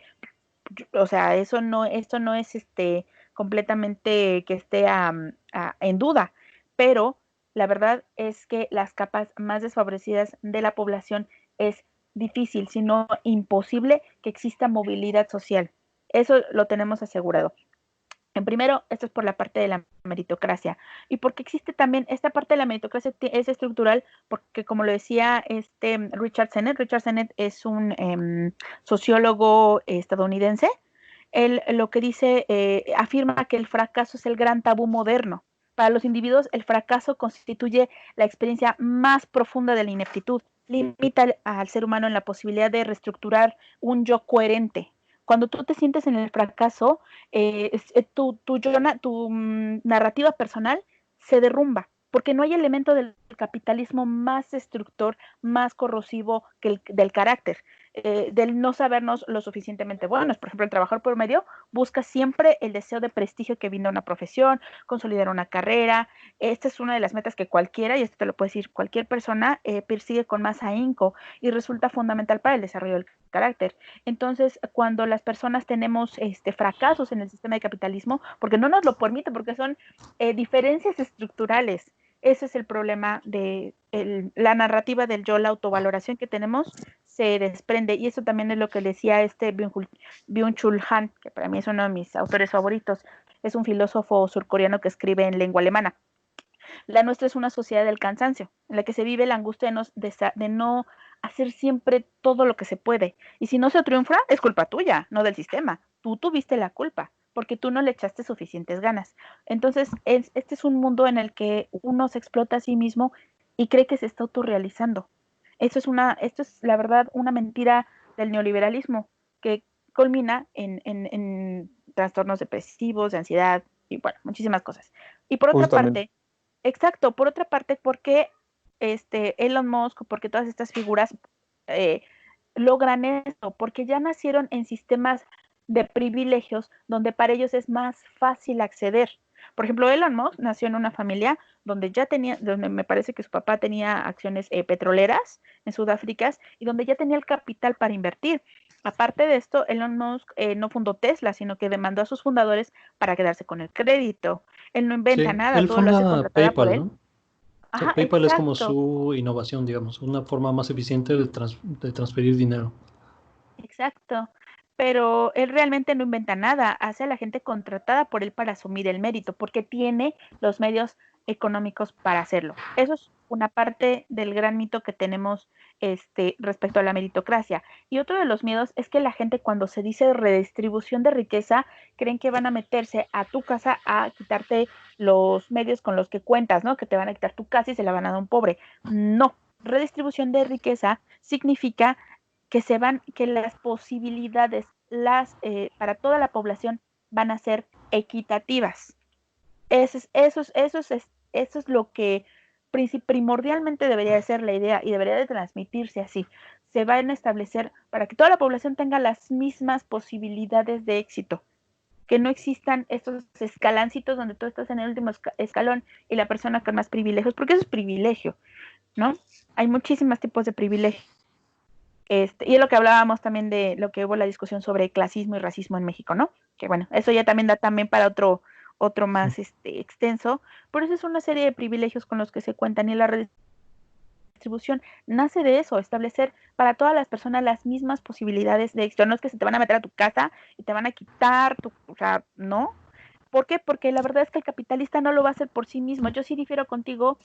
Speaker 1: O sea, esto no es completamente que esté en duda, pero la verdad es que las capas más desfavorecidas de la población es difícil, si no imposible, que exista movilidad social. Eso lo tenemos asegurado. En primero, esto es por la parte de la meritocracia. Y porque existe también esta parte de la meritocracia es estructural, porque como lo decía Richard Sennett es un sociólogo estadounidense. Él lo que dice, afirma que el fracaso es el gran tabú moderno. Para los individuos, el fracaso constituye la experiencia más profunda de la ineptitud. Limita al ser humano en la posibilidad de reestructurar un yo coherente. Cuando tú te sientes en el fracaso, tu narrativa personal se derrumba, porque no hay elemento del capitalismo más destructor, más corrosivo que el del carácter, del no sabernos lo suficientemente buenos. Por ejemplo, el trabajador por medio busca siempre el deseo de prestigio que brinda una profesión, consolidar una carrera. Esta es una de las metas que cualquiera, y esto te lo puede decir cualquier persona, persigue con más ahínco y resulta fundamental para el desarrollo del carácter. Entonces, cuando las personas tenemos fracasos en el sistema de capitalismo, porque no nos lo permite, porque son diferencias estructurales, ese es el problema de la narrativa del yo, la autovaloración que tenemos se desprende, y eso también es lo que decía Byung-Chul Han, que para mí es uno de mis autores favoritos, es un filósofo surcoreano que escribe en lengua alemana. La nuestra es una sociedad del cansancio, en la que se vive la angustia de no hacer siempre todo lo que se puede. Y si no se triunfa, es culpa tuya, no del sistema. Tú tuviste la culpa, porque tú no le echaste suficientes ganas. Entonces, este es un mundo en el que uno se explota a sí mismo y cree que se está autorrealizando. Esto es la verdad una mentira del neoliberalismo que culmina en trastornos depresivos, de ansiedad y bueno, muchísimas cosas. Y por otra
Speaker 3: Justamente.
Speaker 1: parte, exacto, por otra parte, ¿por qué Elon Musk, porque todas estas figuras eh, logran esto? Porque ya nacieron en sistemas de privilegios donde para ellos es más fácil acceder. Por ejemplo, Elon Musk nació en una familia donde me parece que su papá tenía acciones petroleras en Sudáfrica y donde ya tenía el capital para invertir. Aparte de esto, Elon Musk no fundó Tesla, sino que demandó a sus fundadores para quedarse con el crédito. Él no inventa
Speaker 2: Sí,
Speaker 1: nada,
Speaker 2: él
Speaker 1: todo lo hace
Speaker 2: funda
Speaker 1: contratada por
Speaker 2: PayPal,
Speaker 1: él.
Speaker 2: ¿no? O sea,
Speaker 1: Ajá,
Speaker 2: PayPal es como
Speaker 1: exacto,
Speaker 2: su innovación, digamos, una forma más eficiente de transferir dinero.
Speaker 1: exacto. Pero él realmente no inventa nada, hace a la gente contratada por él para asumir el mérito, porque tiene los medios económicos para hacerlo. Eso es una parte del gran mito que tenemos respecto a la meritocracia. Y otro de los miedos es que la gente, cuando se dice redistribución de riqueza, creen que van a meterse a tu casa a quitarte los medios con los que cuentas, ¿no? Que te van a quitar tu casa y se la van a dar a un pobre. No, redistribución de riqueza significa que las posibilidades para toda la población van a ser equitativas. Eso es lo que primordialmente debería de ser la idea y debería de transmitirse así. Se van a establecer para que toda la población tenga las mismas posibilidades de éxito, que no existan estos escalancitos donde tú estás en el último escalón y la persona con más privilegios, porque eso es privilegio, ¿no? Hay muchísimos tipos de privilegio. Y es lo que hablábamos también de lo que hubo la discusión sobre clasismo y racismo en México, ¿no? Que bueno, eso ya también da también para otro más extenso, pero eso es una serie de privilegios con los que se cuentan y la redistribución nace de eso, establecer para todas las personas las mismas posibilidades de éxito. No es que se te van a meter a tu casa y te van a quitar o sea, no. ¿Por qué? Porque la verdad es que el capitalista no lo va a hacer por sí mismo. Yo sí difiero contigo,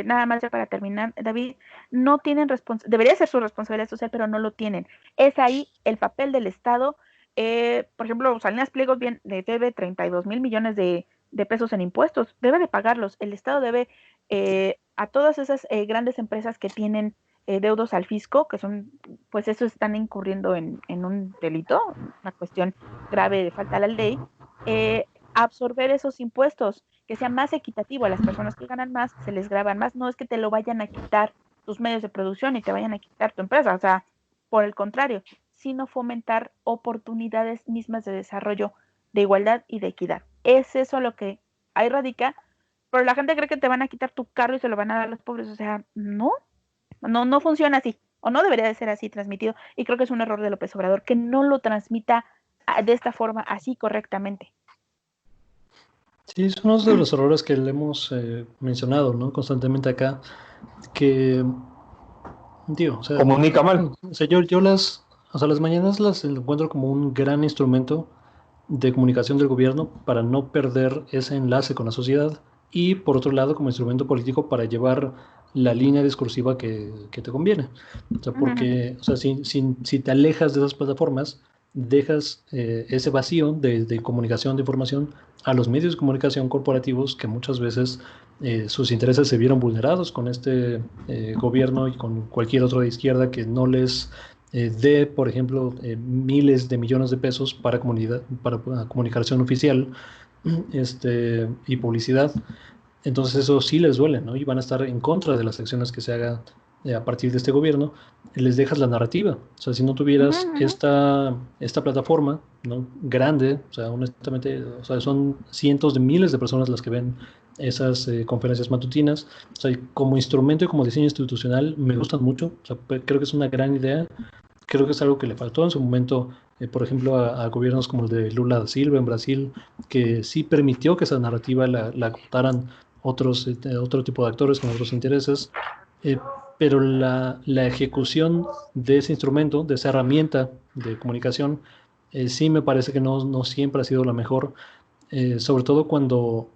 Speaker 1: nada más ya para terminar, David, no tienen debería ser su responsabilidad social, pero no lo tienen. Es ahí el papel del Estado. Por ejemplo, Salinas Pliegos debe 32 mil millones de pesos en impuestos, debe de pagarlos. El Estado debe a todas esas grandes empresas que tienen deudos al fisco, que son, pues eso están incurriendo en un delito, una cuestión grave de falta a la ley, absorber esos impuestos, que sea más equitativo. A las personas que ganan más se les graban más, no es que te lo vayan a quitar tus medios de producción y te vayan a quitar tu empresa, o sea, por el contrario, sino fomentar oportunidades mismas de desarrollo, de igualdad y de equidad. Es eso lo que ahí radica, pero la gente cree que te van a quitar tu carro y se lo van a dar a los pobres, o sea, no funciona así, o no debería de ser así transmitido, y creo que es un error de López Obrador que no lo transmita de esta forma, así correctamente.
Speaker 2: Sí, es uno de los errores que le hemos mencionado, ¿no? Constantemente acá, que, digo, o sea,
Speaker 3: comunica mal.
Speaker 2: O sea, las mañanas las encuentro como un gran instrumento de comunicación del gobierno para no perder ese enlace con la sociedad y, por otro lado, como instrumento político para llevar la línea discursiva que te conviene. O sea, porque, o sea, si te alejas de esas plataformas, dejas ese vacío de comunicación, de información a los medios de comunicación corporativos que muchas veces sus intereses se vieron vulnerados con este gobierno y con cualquier otro de izquierda que no les dé, por ejemplo, miles de millones de pesos para comunicación oficial y publicidad. Entonces eso sí les duele, ¿no? Y van a estar en contra de las acciones que se hagan a partir de este gobierno. Les dejas la narrativa. O sea, si no tuvieras esta plataforma, ¿no? Grande, o sea, honestamente, o sea, son cientos de miles de personas las que ven esas conferencias matutinas. O sea, como instrumento y como diseño institucional me gustan mucho. O sea, creo que es una gran idea. Creo que es algo que le faltó en su momento, por ejemplo, a gobiernos como el de Lula da Silva en Brasil, que sí permitió que esa narrativa la contaran otro tipo de actores con otros intereses, pero la ejecución de ese instrumento, de esa herramienta de comunicación, sí me parece que no siempre ha sido la mejor, sobre todo cuando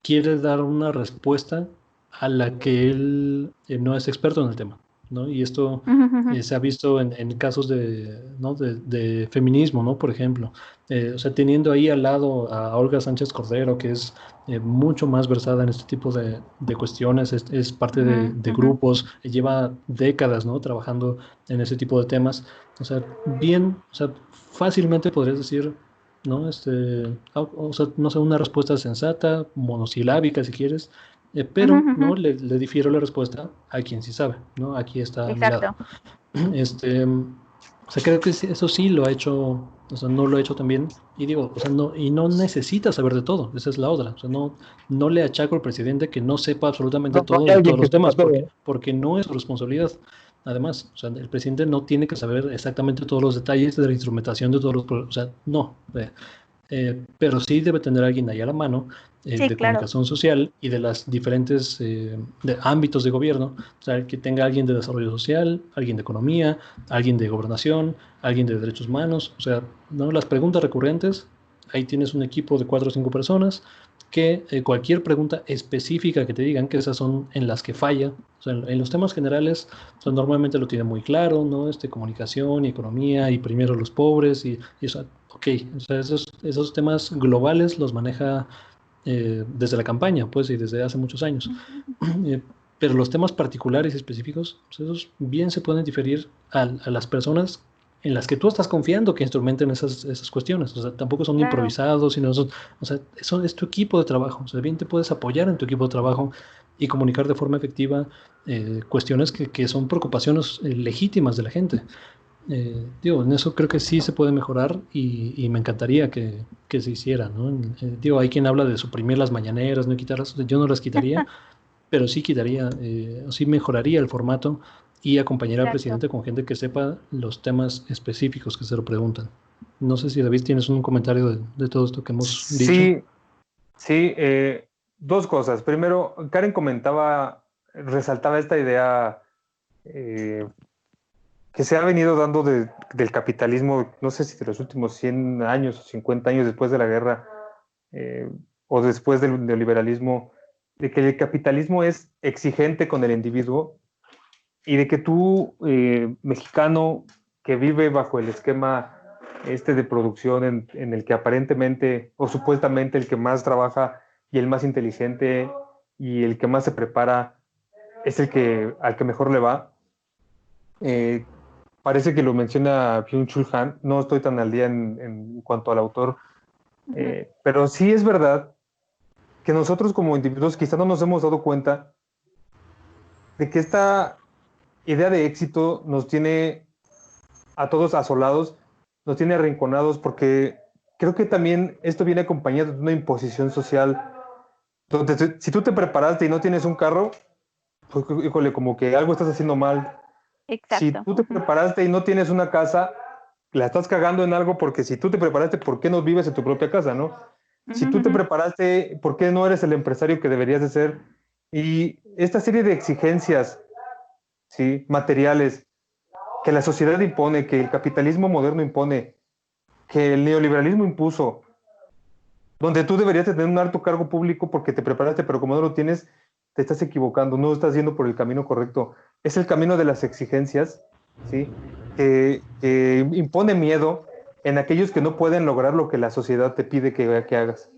Speaker 2: quiere dar una respuesta a la que él no es experto en el tema, ¿no? Y esto se ha visto en casos ¿no? de feminismo, ¿no? Por ejemplo, o sea, teniendo ahí al lado a Olga Sánchez Cordero, que es mucho más versada en este tipo de cuestiones, es parte de grupos, lleva décadas, ¿no? Trabajando en ese tipo de temas. O sea, o sea, fácilmente podrías decir, ¿no? O sea, no sé, una respuesta sensata, monosilábica si quieres, pero ¿no? Le difiero la respuesta a quien sí sabe, ¿no? Aquí está a mi lado. O sea, creo que eso sí lo ha hecho, o sea, no lo ha hecho tan bien. Y digo, o sea, no necesita saber de todo, esa es la otra. O sea, no le achaco al presidente que no sepa absolutamente todo de todos los temas, porque no es su responsabilidad. Además, o sea, el presidente no tiene que saber exactamente todos los detalles de la instrumentación de todos los... O sea, no. Pero sí debe tener alguien ahí a la mano de comunicación social y de las diferentes de ámbitos de gobierno, o sea, que tenga alguien de desarrollo social, alguien de economía, alguien de gobernación, alguien de derechos humanos, o sea, ¿no? Las preguntas recurrentes, ahí tienes un equipo de 4 o 5 personas que cualquier pregunta específica que te digan, que esas son en las que falla. O sea, en los temas generales, o sea, normalmente lo tiene muy claro, ¿no? Comunicación y economía y primero los pobres y eso, ok, o sea, esos temas globales los maneja desde la campaña, pues, y desde hace muchos años. Eh, pero los temas particulares y específicos, pues esos bien se pueden diferir a las personas en las que tú estás confiando que instrumenten esas cuestiones. O sea, tampoco son
Speaker 1: Claro,
Speaker 2: improvisados, sino o sea, es tu equipo de trabajo. O sea, bien te puedes apoyar en tu equipo de trabajo y comunicar de forma efectiva cuestiones que son preocupaciones legítimas de la gente. Digo, en eso creo que sí se puede mejorar y me encantaría que se hiciera, ¿no? Digo, hay quien habla de suprimir las mañaneras, no quitarlas, yo no las quitaría, pero sí quitaría, o sí mejoraría el formato y acompañaría al
Speaker 1: exacto.
Speaker 2: presidente con gente que sepa los temas específicos que se lo preguntan. No sé si David tienes un comentario de todo esto que hemos dicho.
Speaker 3: Sí, sí, dos cosas. Primero, Karen comentaba, resaltaba esta idea eh, que se ha venido dando del capitalismo, no sé si de los últimos 100 años o 50 años después de la guerra, eh, o después del neoliberalismo, de que el capitalismo es exigente con el individuo y de que tú, mexicano, que vive bajo el esquema de producción en el que aparentemente o supuestamente el que más trabaja y el más inteligente y el que más se prepara es el que al que mejor le va. Eh, Parece que lo menciona Byung-Chul Han, no estoy tan al día en cuanto al autor,
Speaker 1: Ujú.
Speaker 3: pero sí es verdad que nosotros como individuos quizá no nos hemos dado cuenta de que esta idea de éxito nos tiene a todos asolados, nos tiene arrinconados, porque creo que también esto viene acompañado de una imposición social, donde si tú te preparaste y no tienes un carro, pues híjole, como que algo estás haciendo mal. Si
Speaker 1: Exacto.
Speaker 3: tú te
Speaker 1: Ujú.
Speaker 3: preparaste y no tienes una casa, la estás cagando en algo, porque si tú te preparaste, ¿por qué no vives en tu propia casa, no? Si
Speaker 1: Ujú,
Speaker 3: tú te
Speaker 1: ujú.
Speaker 3: preparaste, ¿por qué no eres el empresario que deberías de ser? Y esta serie de exigencias, ¿sí?, materiales que la sociedad impone, que el capitalismo moderno impone, que el neoliberalismo impuso, donde tú deberías de tener un alto cargo público porque te preparaste, pero como no lo tienes, te estás equivocando, no estás yendo por el camino correcto. Es el camino de las exigencias, ¿sí?, que impone miedo en aquellos que no pueden lograr lo que la sociedad te pide que hagas.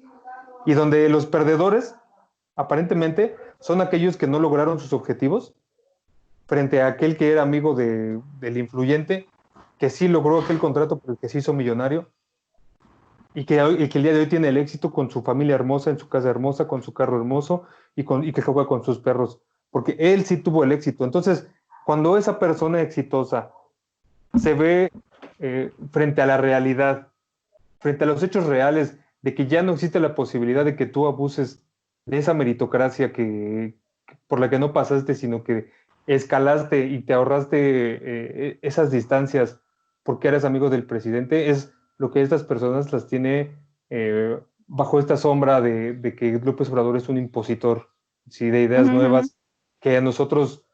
Speaker 3: Y donde los perdedores, aparentemente, son aquellos que no lograron sus objetivos frente a aquel que era amigo del influyente, que sí logró aquel contrato por el que se hizo millonario y que el día de hoy tiene el éxito con su familia hermosa, en su casa hermosa, con su carro hermoso y que juega con sus perros, porque él sí tuvo el éxito. Entonces, cuando esa persona exitosa se ve frente a la realidad, frente a los hechos reales, de que ya no existe la posibilidad de que tú abuses de esa meritocracia por la que no pasaste, sino que escalaste y te ahorraste esas distancias porque eres amigo del presidente, es lo que estas personas las tiene bajo esta sombra de que López Obrador es un impositor, ¿sí?, de ideas
Speaker 1: Ujú, ujú.
Speaker 3: nuevas, que a nosotros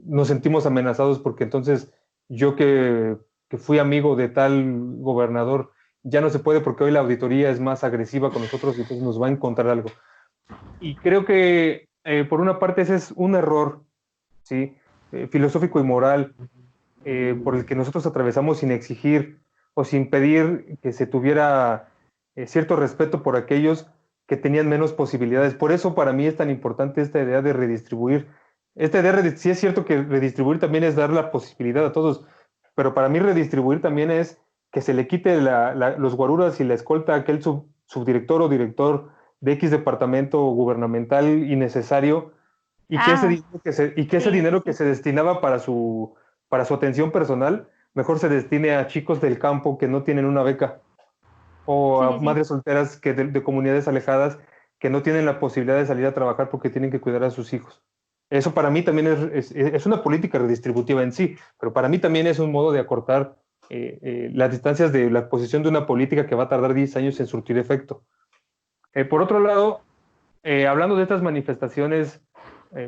Speaker 3: nos sentimos amenazados porque entonces yo que fui amigo de tal gobernador, ya no se puede porque hoy la auditoría es más agresiva con nosotros y entonces nos va a encontrar algo. Y creo que por una parte ese es un error, ¿sí?, filosófico y moral, por el que nosotros atravesamos sin exigir o sin pedir que se tuviera cierto respeto por aquellos que tenían menos posibilidades. Por eso para mí es tan importante esta idea de redistribuir. Esta idea, sí es cierto que redistribuir también es dar la posibilidad a todos, pero para mí redistribuir también es que se le quite los guaruras y la escolta a aquel subdirector o director de X departamento gubernamental innecesario y que
Speaker 1: Ah,
Speaker 3: ese
Speaker 1: sí, sí,
Speaker 3: dinero que
Speaker 1: sí.
Speaker 3: se destinaba para su atención personal, mejor se destine a chicos del campo que no tienen una beca o
Speaker 1: Sí,
Speaker 3: a
Speaker 1: sí, sí.
Speaker 3: madres solteras de comunidades alejadas que no tienen la posibilidad de salir a trabajar porque tienen que cuidar a sus hijos. Eso para mí también es una política redistributiva en sí, pero para mí también es un modo de acortar las distancias de la posición de una política que va a tardar 10 años en surtir efecto. Por otro lado, hablando de estas manifestaciones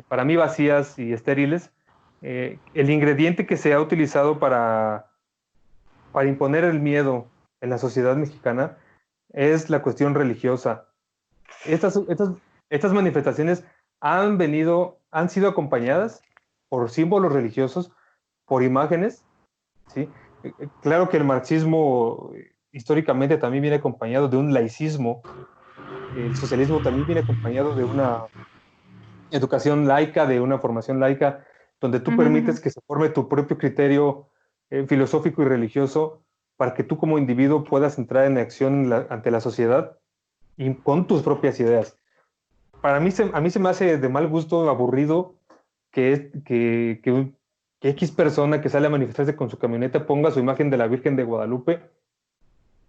Speaker 3: para mí vacías y estériles, el ingrediente que se ha utilizado para imponer el miedo en la sociedad mexicana es la cuestión religiosa. estas manifestaciones han sido acompañadas por símbolos religiosos, por imágenes, ¿sí? Claro que el marxismo históricamente también viene acompañado de un laicismo, el socialismo también viene acompañado de una educación laica, de una formación laica, donde tú permites que se forme tu propio criterio filosófico y religioso para que tú como individuo puedas entrar en acción ante la sociedad y con tus propias ideas. A mí se me hace de mal gusto, aburrido, que X persona que sale a manifestarse con su camioneta ponga su imagen de la Virgen de Guadalupe,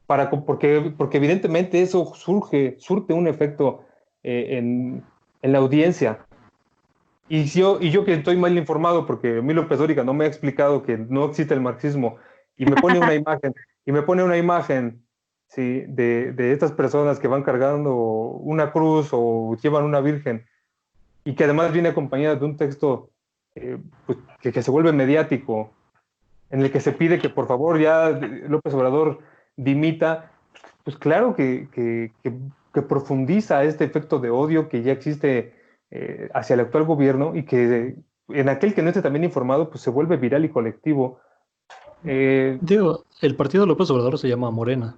Speaker 3: porque evidentemente eso surte un efecto en la audiencia. Y yo que estoy mal informado, porque a mí López Dóriga no me ha explicado que no existe el marxismo, y me pone una imagen, ¿sí? de estas personas que van cargando una cruz o llevan una virgen, y que además viene acompañada de un texto pues, que se vuelve mediático, en el que se pide que por favor ya López Obrador dimita, pues claro que profundiza este efecto de odio que ya existe hacia el actual gobierno, y que en aquel que no esté también informado, pues se vuelve viral y colectivo.
Speaker 2: Digo, el partido de López Obrador se llama Morena,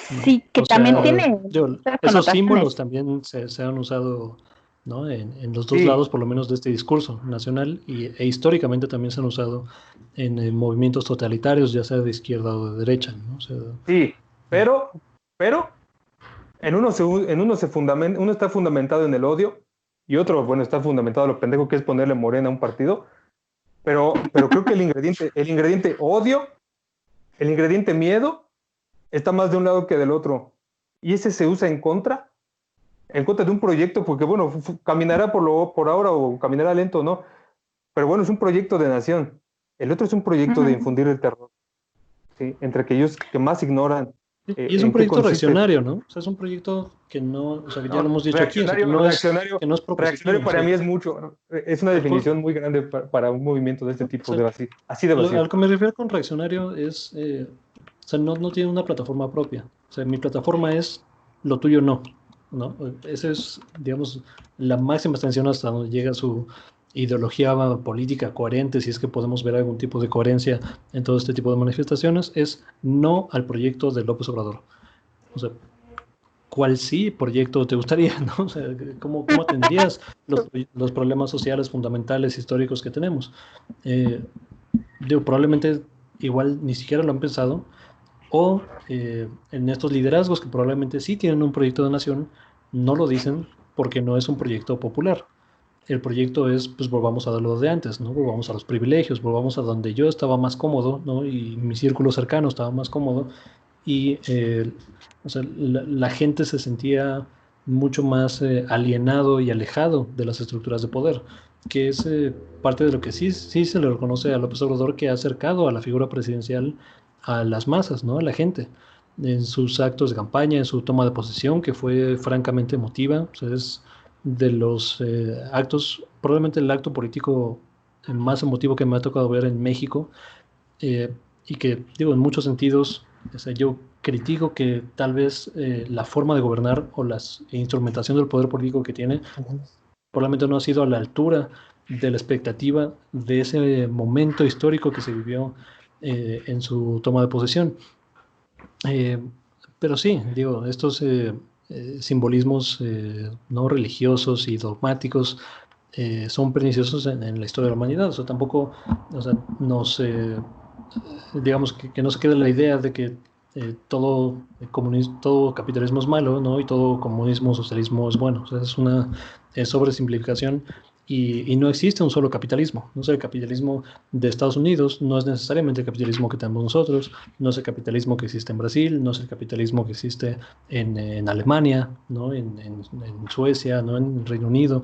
Speaker 2: ¿no?
Speaker 1: Sí, que
Speaker 2: O
Speaker 1: también
Speaker 2: sea,
Speaker 1: tiene
Speaker 2: digo,
Speaker 1: otras
Speaker 2: esos
Speaker 1: connotaciones.
Speaker 2: símbolos también se han usado, ¿no? En los dos
Speaker 3: Sí.
Speaker 2: lados, por lo menos, de este discurso nacional, e históricamente también se han usado en movimientos totalitarios, ya sea de izquierda o de derecha, ¿no? O sea,
Speaker 3: Sí, pero en uno uno está fundamentado en el odio, y otro, bueno, está fundamentado en lo pendejo que es ponerle Morena a un partido, pero creo que el ingrediente odio, el ingrediente miedo, está más de un lado que del otro. Y ese se usa en contra de un proyecto, porque bueno, caminará por ahora o caminará lento, ¿no? Pero bueno, es un proyecto de nación. El otro es un proyecto de infundir el terror, ¿sí? Entre aquellos que más ignoran
Speaker 2: y es un
Speaker 3: en qué
Speaker 2: proyecto
Speaker 3: consiste.
Speaker 2: reaccionario, ¿no? O sea, es un proyecto que no, o sea, que ya lo
Speaker 3: No,
Speaker 2: hemos dicho aquí, o sea, que no es
Speaker 3: reaccionario
Speaker 2: propositivo, o
Speaker 3: para
Speaker 2: sea,
Speaker 3: mí es mucho. Es una definición muy grande para un movimiento de este
Speaker 2: o
Speaker 3: tipo,
Speaker 2: sea,
Speaker 3: así debe
Speaker 2: a
Speaker 3: ser.
Speaker 2: lo que me refiero con reaccionario es, o sea, no tiene una plataforma propia. O sea, mi plataforma es lo tuyo no, ¿no? Esa es, digamos, la máxima extensión hasta donde llega su ideología política coherente, si es que podemos ver algún tipo de coherencia en todo este tipo de manifestaciones, es no al proyecto de López Obrador. O sea, ¿cuál sí proyecto te gustaría, ¿no? O sea, ¿cómo atenderías los problemas sociales fundamentales históricos que tenemos? Eh, Digo, probablemente igual ni siquiera lo han pensado, o en estos liderazgos que probablemente sí tienen un proyecto de nación, no lo dicen porque no es un proyecto popular. El proyecto es, pues volvamos a lo de antes, ¿no? Volvamos a los privilegios, volvamos a donde yo estaba más cómodo, ¿no? Y mi círculo cercano estaba más cómodo, y o sea, la gente se sentía mucho más alienado y alejado de las estructuras de poder, que es parte de lo que sí se le reconoce a López Obrador, que ha acercado a la figura presidencial a las masas, ¿no? A la gente, en sus actos de campaña, en su toma de posesión, que fue francamente emotiva. O sea, es de los actos, probablemente el acto político más emotivo que me ha tocado ver en México, eh, y que, digo, en muchos sentidos, o sea, yo critico que tal vez la forma de gobernar o la instrumentación del poder político que tiene probablemente no ha sido a la altura de la expectativa de ese momento histórico que se vivió en su toma de posesión. Eh, pero sí, digo, estos simbolismos no religiosos y dogmáticos son perniciosos en la historia de la humanidad. O sea, tampoco, o sea, digamos que no se quede la idea de que todo capitalismo es malo, ¿no? Y todo comunismo, socialismo es bueno. O sea, es una sobresimplificación, y no existe un solo capitalismo. No sé, el capitalismo de Estados Unidos no es necesariamente el capitalismo que tenemos nosotros, no es el capitalismo que existe en Brasil, no es el capitalismo que existe en Alemania, ¿no? En Suecia, ¿no? En Reino Unido,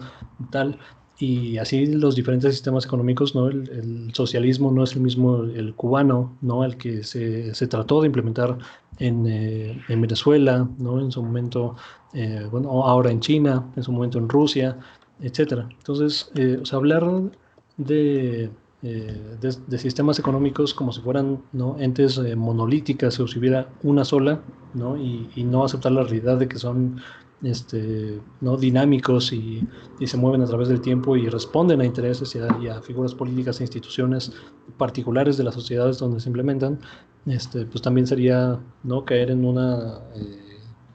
Speaker 2: tal. Y así los diferentes sistemas económicos, ¿no? El socialismo no es el mismo el cubano, ¿no? El que se trató de implementar en Venezuela, ¿no? En su momento, bueno, ahora en China, en su momento en Rusia, etcétera. Entonces, o sea, hablar de, de sistemas económicos como si fueran, ¿no? Entes monolíticas, o si hubiera una sola, ¿no? Y no aceptar la realidad de que son ¿no? dinámicos y se mueven a través del tiempo y responden a intereses y a figuras políticas e instituciones particulares de las sociedades donde se implementan, pues también sería, ¿no? caer en una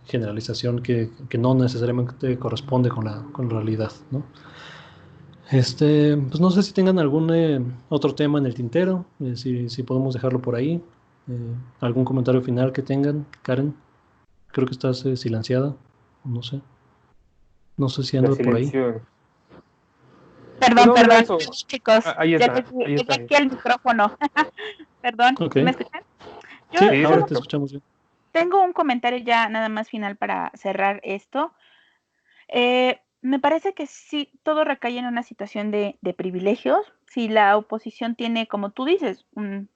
Speaker 2: generalización que no necesariamente corresponde con la realidad, ¿no? Pues no sé si tengan algún otro tema en el tintero, si podemos dejarlo por ahí. ¿Algún comentario final que tengan, Karen? Creo que estás silenciada, no sé. No sé si
Speaker 3: La
Speaker 2: ando por ahí.
Speaker 3: silencio.
Speaker 1: Perdón,
Speaker 3: No, mira
Speaker 1: perdón,
Speaker 3: eso.
Speaker 1: chicos.
Speaker 3: Ahí está, ahí
Speaker 1: Llegué
Speaker 3: está.
Speaker 1: aquí al micrófono. Perdón,
Speaker 2: Ok.
Speaker 1: ¿sí me escuchan? Yo
Speaker 2: Sí,
Speaker 3: Sí,
Speaker 2: ahora
Speaker 1: solo
Speaker 2: te escuchamos bien.
Speaker 1: tengo un comentario ya nada más final para cerrar esto. Me parece que sí, todo recae en una situación de privilegios. Si la oposición tiene, como tú dices, un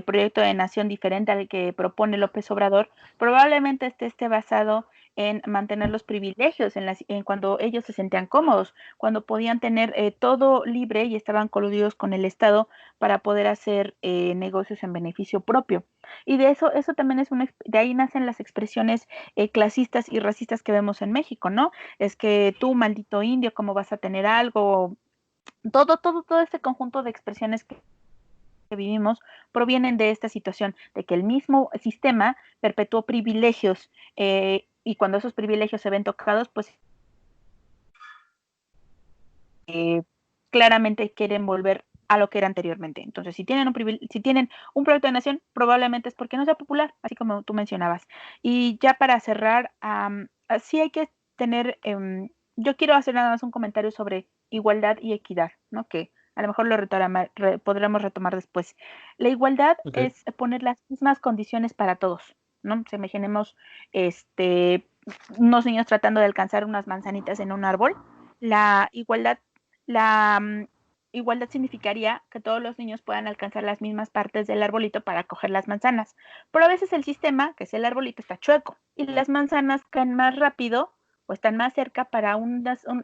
Speaker 1: proyecto de nación diferente al que propone López Obrador, probablemente esté basado en mantener los privilegios en cuando ellos se sentían cómodos, cuando podían tener todo libre y estaban coludidos con el Estado para poder hacer negocios en beneficio propio. Y de eso también de ahí nacen las expresiones clasistas y racistas que vemos en México, ¿no? Es que tú, maldito indio, ¿cómo vas a tener algo? Todo este conjunto de expresiones que vivimos provienen de esta situación, de que el mismo sistema perpetuó privilegios y cuando esos privilegios se ven tocados, pues claramente quieren volver a lo que era anteriormente. Entonces, si tienen un proyecto de nación, probablemente es porque no sea popular, así como tú mencionabas. Y ya para cerrar, sí hay que tener, yo quiero hacer nada más un comentario sobre igualdad y equidad, ¿no? Que a lo mejor podremos retomar después. La igualdad
Speaker 2: Ok.
Speaker 1: es poner las mismas condiciones para todos, ¿no? Si imaginemos unos niños tratando de alcanzar unas manzanitas en un árbol. La igualdad la igualdad significaría que todos los niños puedan alcanzar las mismas partes del arbolito para coger las manzanas. Pero a veces el sistema, que es el arbolito, está chueco y las manzanas caen más rápido o están más cerca para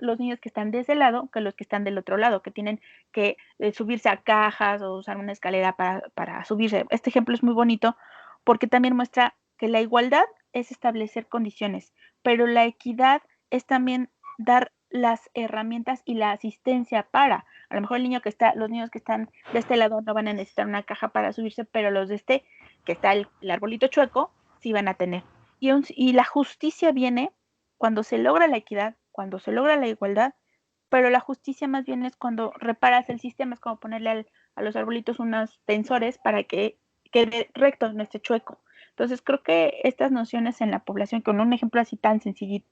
Speaker 1: los niños que están de ese lado que los que están del otro lado, que tienen que subirse a cajas o usar una escalera para subirse. Este ejemplo es muy bonito porque también muestra que la igualdad es establecer condiciones, pero la equidad es también dar las herramientas y la asistencia para, a lo mejor los niños que están de este lado no van a necesitar una caja para subirse, pero los de que está el arbolito chueco, sí van a tener. Y la justicia viene cuando se logra la equidad, cuando se logra la igualdad, pero la justicia más bien es cuando reparas el sistema, es como ponerle a los arbolitos unos tensores para que quede recto, no esté chueco. Entonces creo que estas nociones en la población, con un ejemplo así tan sencillito,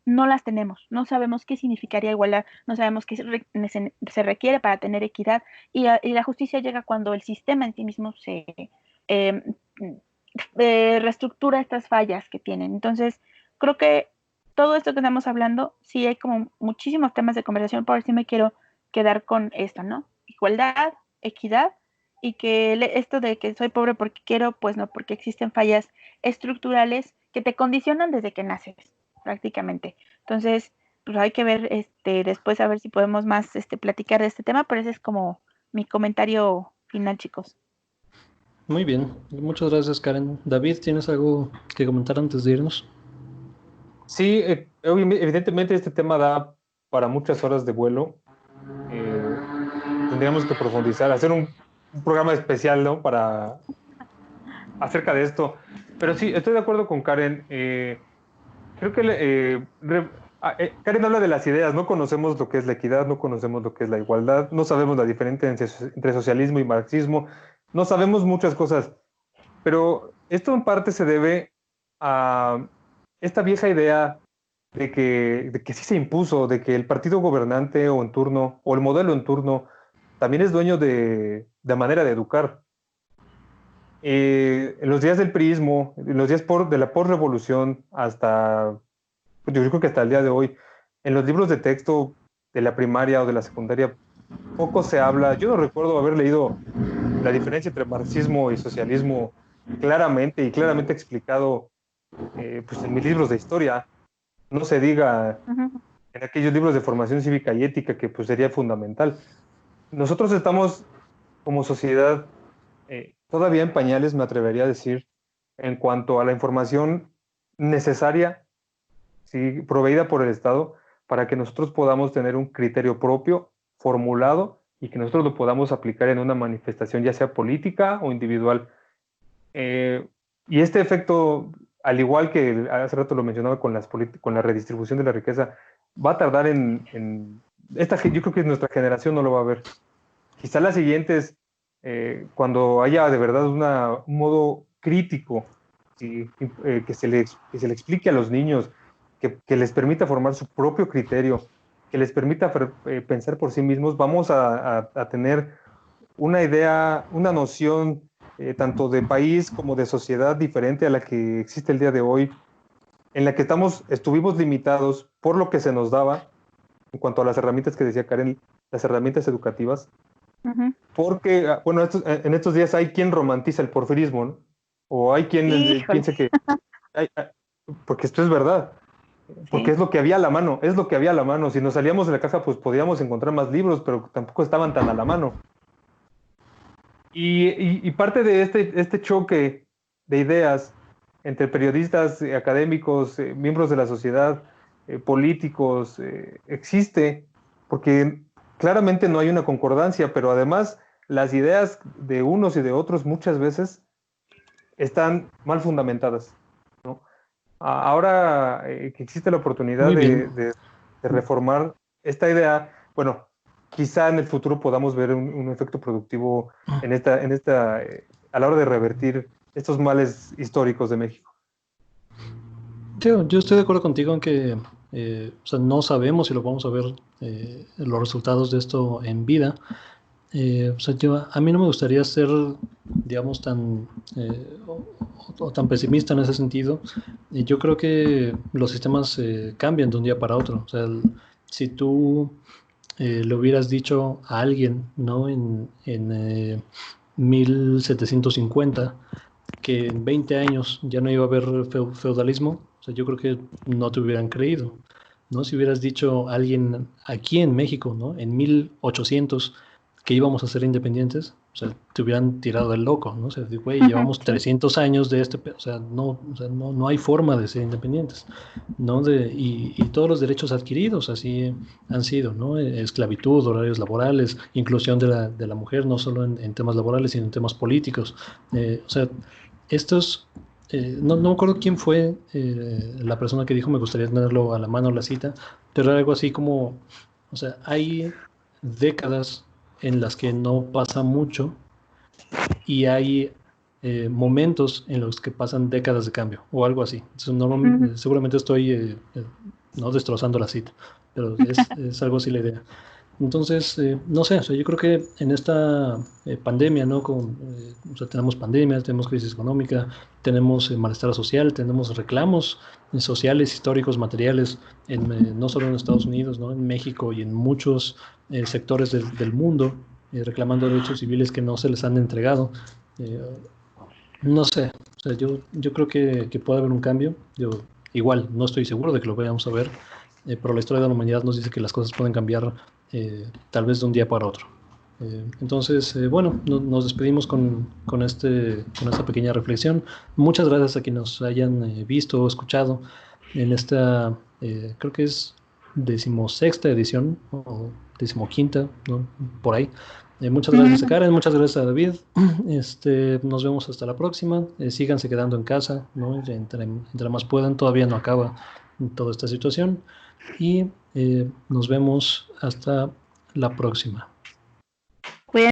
Speaker 1: no las tenemos, no sabemos qué significaría igualdad, no sabemos qué se requiere para tener equidad y la justicia llega cuando el sistema en sí mismo se eh, reestructura estas fallas que tienen. Entonces, creo que todo esto que estamos hablando, sí hay como muchísimos temas de conversación, por eso me quiero quedar con esto, ¿no? Igualdad, equidad y que esto de que soy pobre porque quiero, pues no, porque existen fallas estructurales que te condicionan desde que naces prácticamente. Entonces, pues hay que ver después a ver si podemos más platicar de este tema, pero ese es como mi comentario final, chicos.
Speaker 2: Muy bien. Muchas gracias, Karen. David, ¿tienes algo que comentar antes de irnos?
Speaker 3: Sí, evidentemente este tema da para muchas horas de vuelo. Tendríamos que profundizar, hacer un programa especial, ¿no? Acerca de esto. Pero sí, estoy de acuerdo con Karen. Creo que Karen habla de las ideas. No conocemos lo que es la equidad, no conocemos lo que es la igualdad, no sabemos la diferencia entre socialismo y marxismo, no sabemos muchas cosas. Pero esto en parte se debe a esta vieja idea de que sí se impuso, de que el partido gobernante o en turno, o el modelo en turno, también es dueño de manera de educar. En los días del priismo, en los días de la postrevolución, hasta, pues, yo creo que hasta el día de hoy, en los libros de texto de la primaria o de la secundaria, poco se habla. Yo no recuerdo haber leído la diferencia entre marxismo y socialismo claramente y claramente explicado pues en mis libros de historia. No se diga
Speaker 1: Uh-huh.
Speaker 3: en aquellos libros de formación cívica y ética que pues sería fundamental. Nosotros estamos como sociedad todavía en pañales, me atrevería a decir, en cuanto a la información necesaria ¿sí? Proveída por el Estado para que nosotros podamos tener un criterio propio, formulado, y que nosotros lo podamos aplicar en una manifestación, ya sea política o individual. Y este efecto, al igual que hace rato lo mencionaba con la redistribución de la riqueza, va a tardar yo creo que nuestra generación no lo va a ver. Quizá las siguientes, cuando haya de verdad un modo crítico, ¿sí? Que se le explique a los niños, que les permita formar su propio criterio, que les permita pensar por sí mismos, vamos a tener una idea, una noción tanto de país como de sociedad diferente a la que existe el día de hoy, en la que estuvimos limitados por lo que se nos daba en cuanto a las herramientas que decía Karen, las herramientas educativas, porque, bueno, en estos días hay quien romantiza el porfirismo, ¿no? O hay quien piensa que, porque esto es verdad, porque es lo que había a la mano, es lo que había a la mano. Si nos salíamos de la caja, pues podíamos encontrar más libros, pero tampoco estaban tan a la mano. Y parte de este choque de ideas entre periodistas, académicos, miembros de la sociedad, políticos, existe, porque claramente no hay una concordancia, pero además las ideas de unos y de otros muchas veces están mal fundamentadas, ¿no? Ahora que existe la oportunidad de reformar esta idea, bueno, quizá en el futuro podamos ver un efecto productivo a la hora de revertir estos males históricos de México.
Speaker 2: Yo estoy de acuerdo contigo en que o sea, no sabemos si lo vamos a ver los resultados de esto en vida. O sea, a mí no me gustaría ser, digamos, o tan pesimista en ese sentido. Yo creo que los sistemas cambian de un día para otro. O sea, si tú le hubieras dicho a alguien, ¿no? En 1750 que en 20 años ya no iba a haber feudalismo, o sea, yo creo que no te hubieran creído, ¿no? Si hubieras dicho a alguien aquí en México, ¿no? En 1800 que íbamos a ser independientes, o sea, te hubieran tirado del loco, ¿no? O sea, güey, llevamos 300 años de o sea, no hay forma de ser independientes, ¿no? Y todos los derechos adquiridos así han sido, ¿no? Esclavitud, horarios laborales, inclusión de la mujer, no solo en temas laborales, sino en temas políticos. O sea, estos, no me acuerdo quién fue la persona que dijo, me gustaría tenerlo a la mano la cita, pero era algo así como, o sea, hay décadas en las que no pasa mucho y hay momentos en los que pasan décadas de cambio o algo así. Entonces, seguramente estoy no destrozando la cita, pero es algo así la idea. Entonces, no sé, o sea, yo creo que en esta pandemia, ¿no? O sea, tenemos pandemia, tenemos crisis económica, tenemos malestar social, tenemos reclamos sociales, históricos, materiales, no solo en Estados Unidos, ¿no? En México y en muchos sectores del mundo, reclamando derechos civiles que no se les han entregado. No sé, o sea, yo creo que puede haber un cambio. Igual, no estoy seguro de que lo vayamos a ver, pero la historia de la humanidad nos dice que las cosas pueden cambiar tal vez de un día para otro. Entonces, bueno, nos despedimos con esta pequeña reflexión. Muchas gracias a quienes nos hayan visto o escuchado en esta, creo que es 16ª edición o 15ª, ¿no? Por ahí. Muchas gracias a Karen, muchas gracias a David. Nos vemos hasta la próxima. Síganse quedando en casa, ¿no? Entre más puedan, todavía no acaba toda esta situación. Y nos vemos hasta la próxima.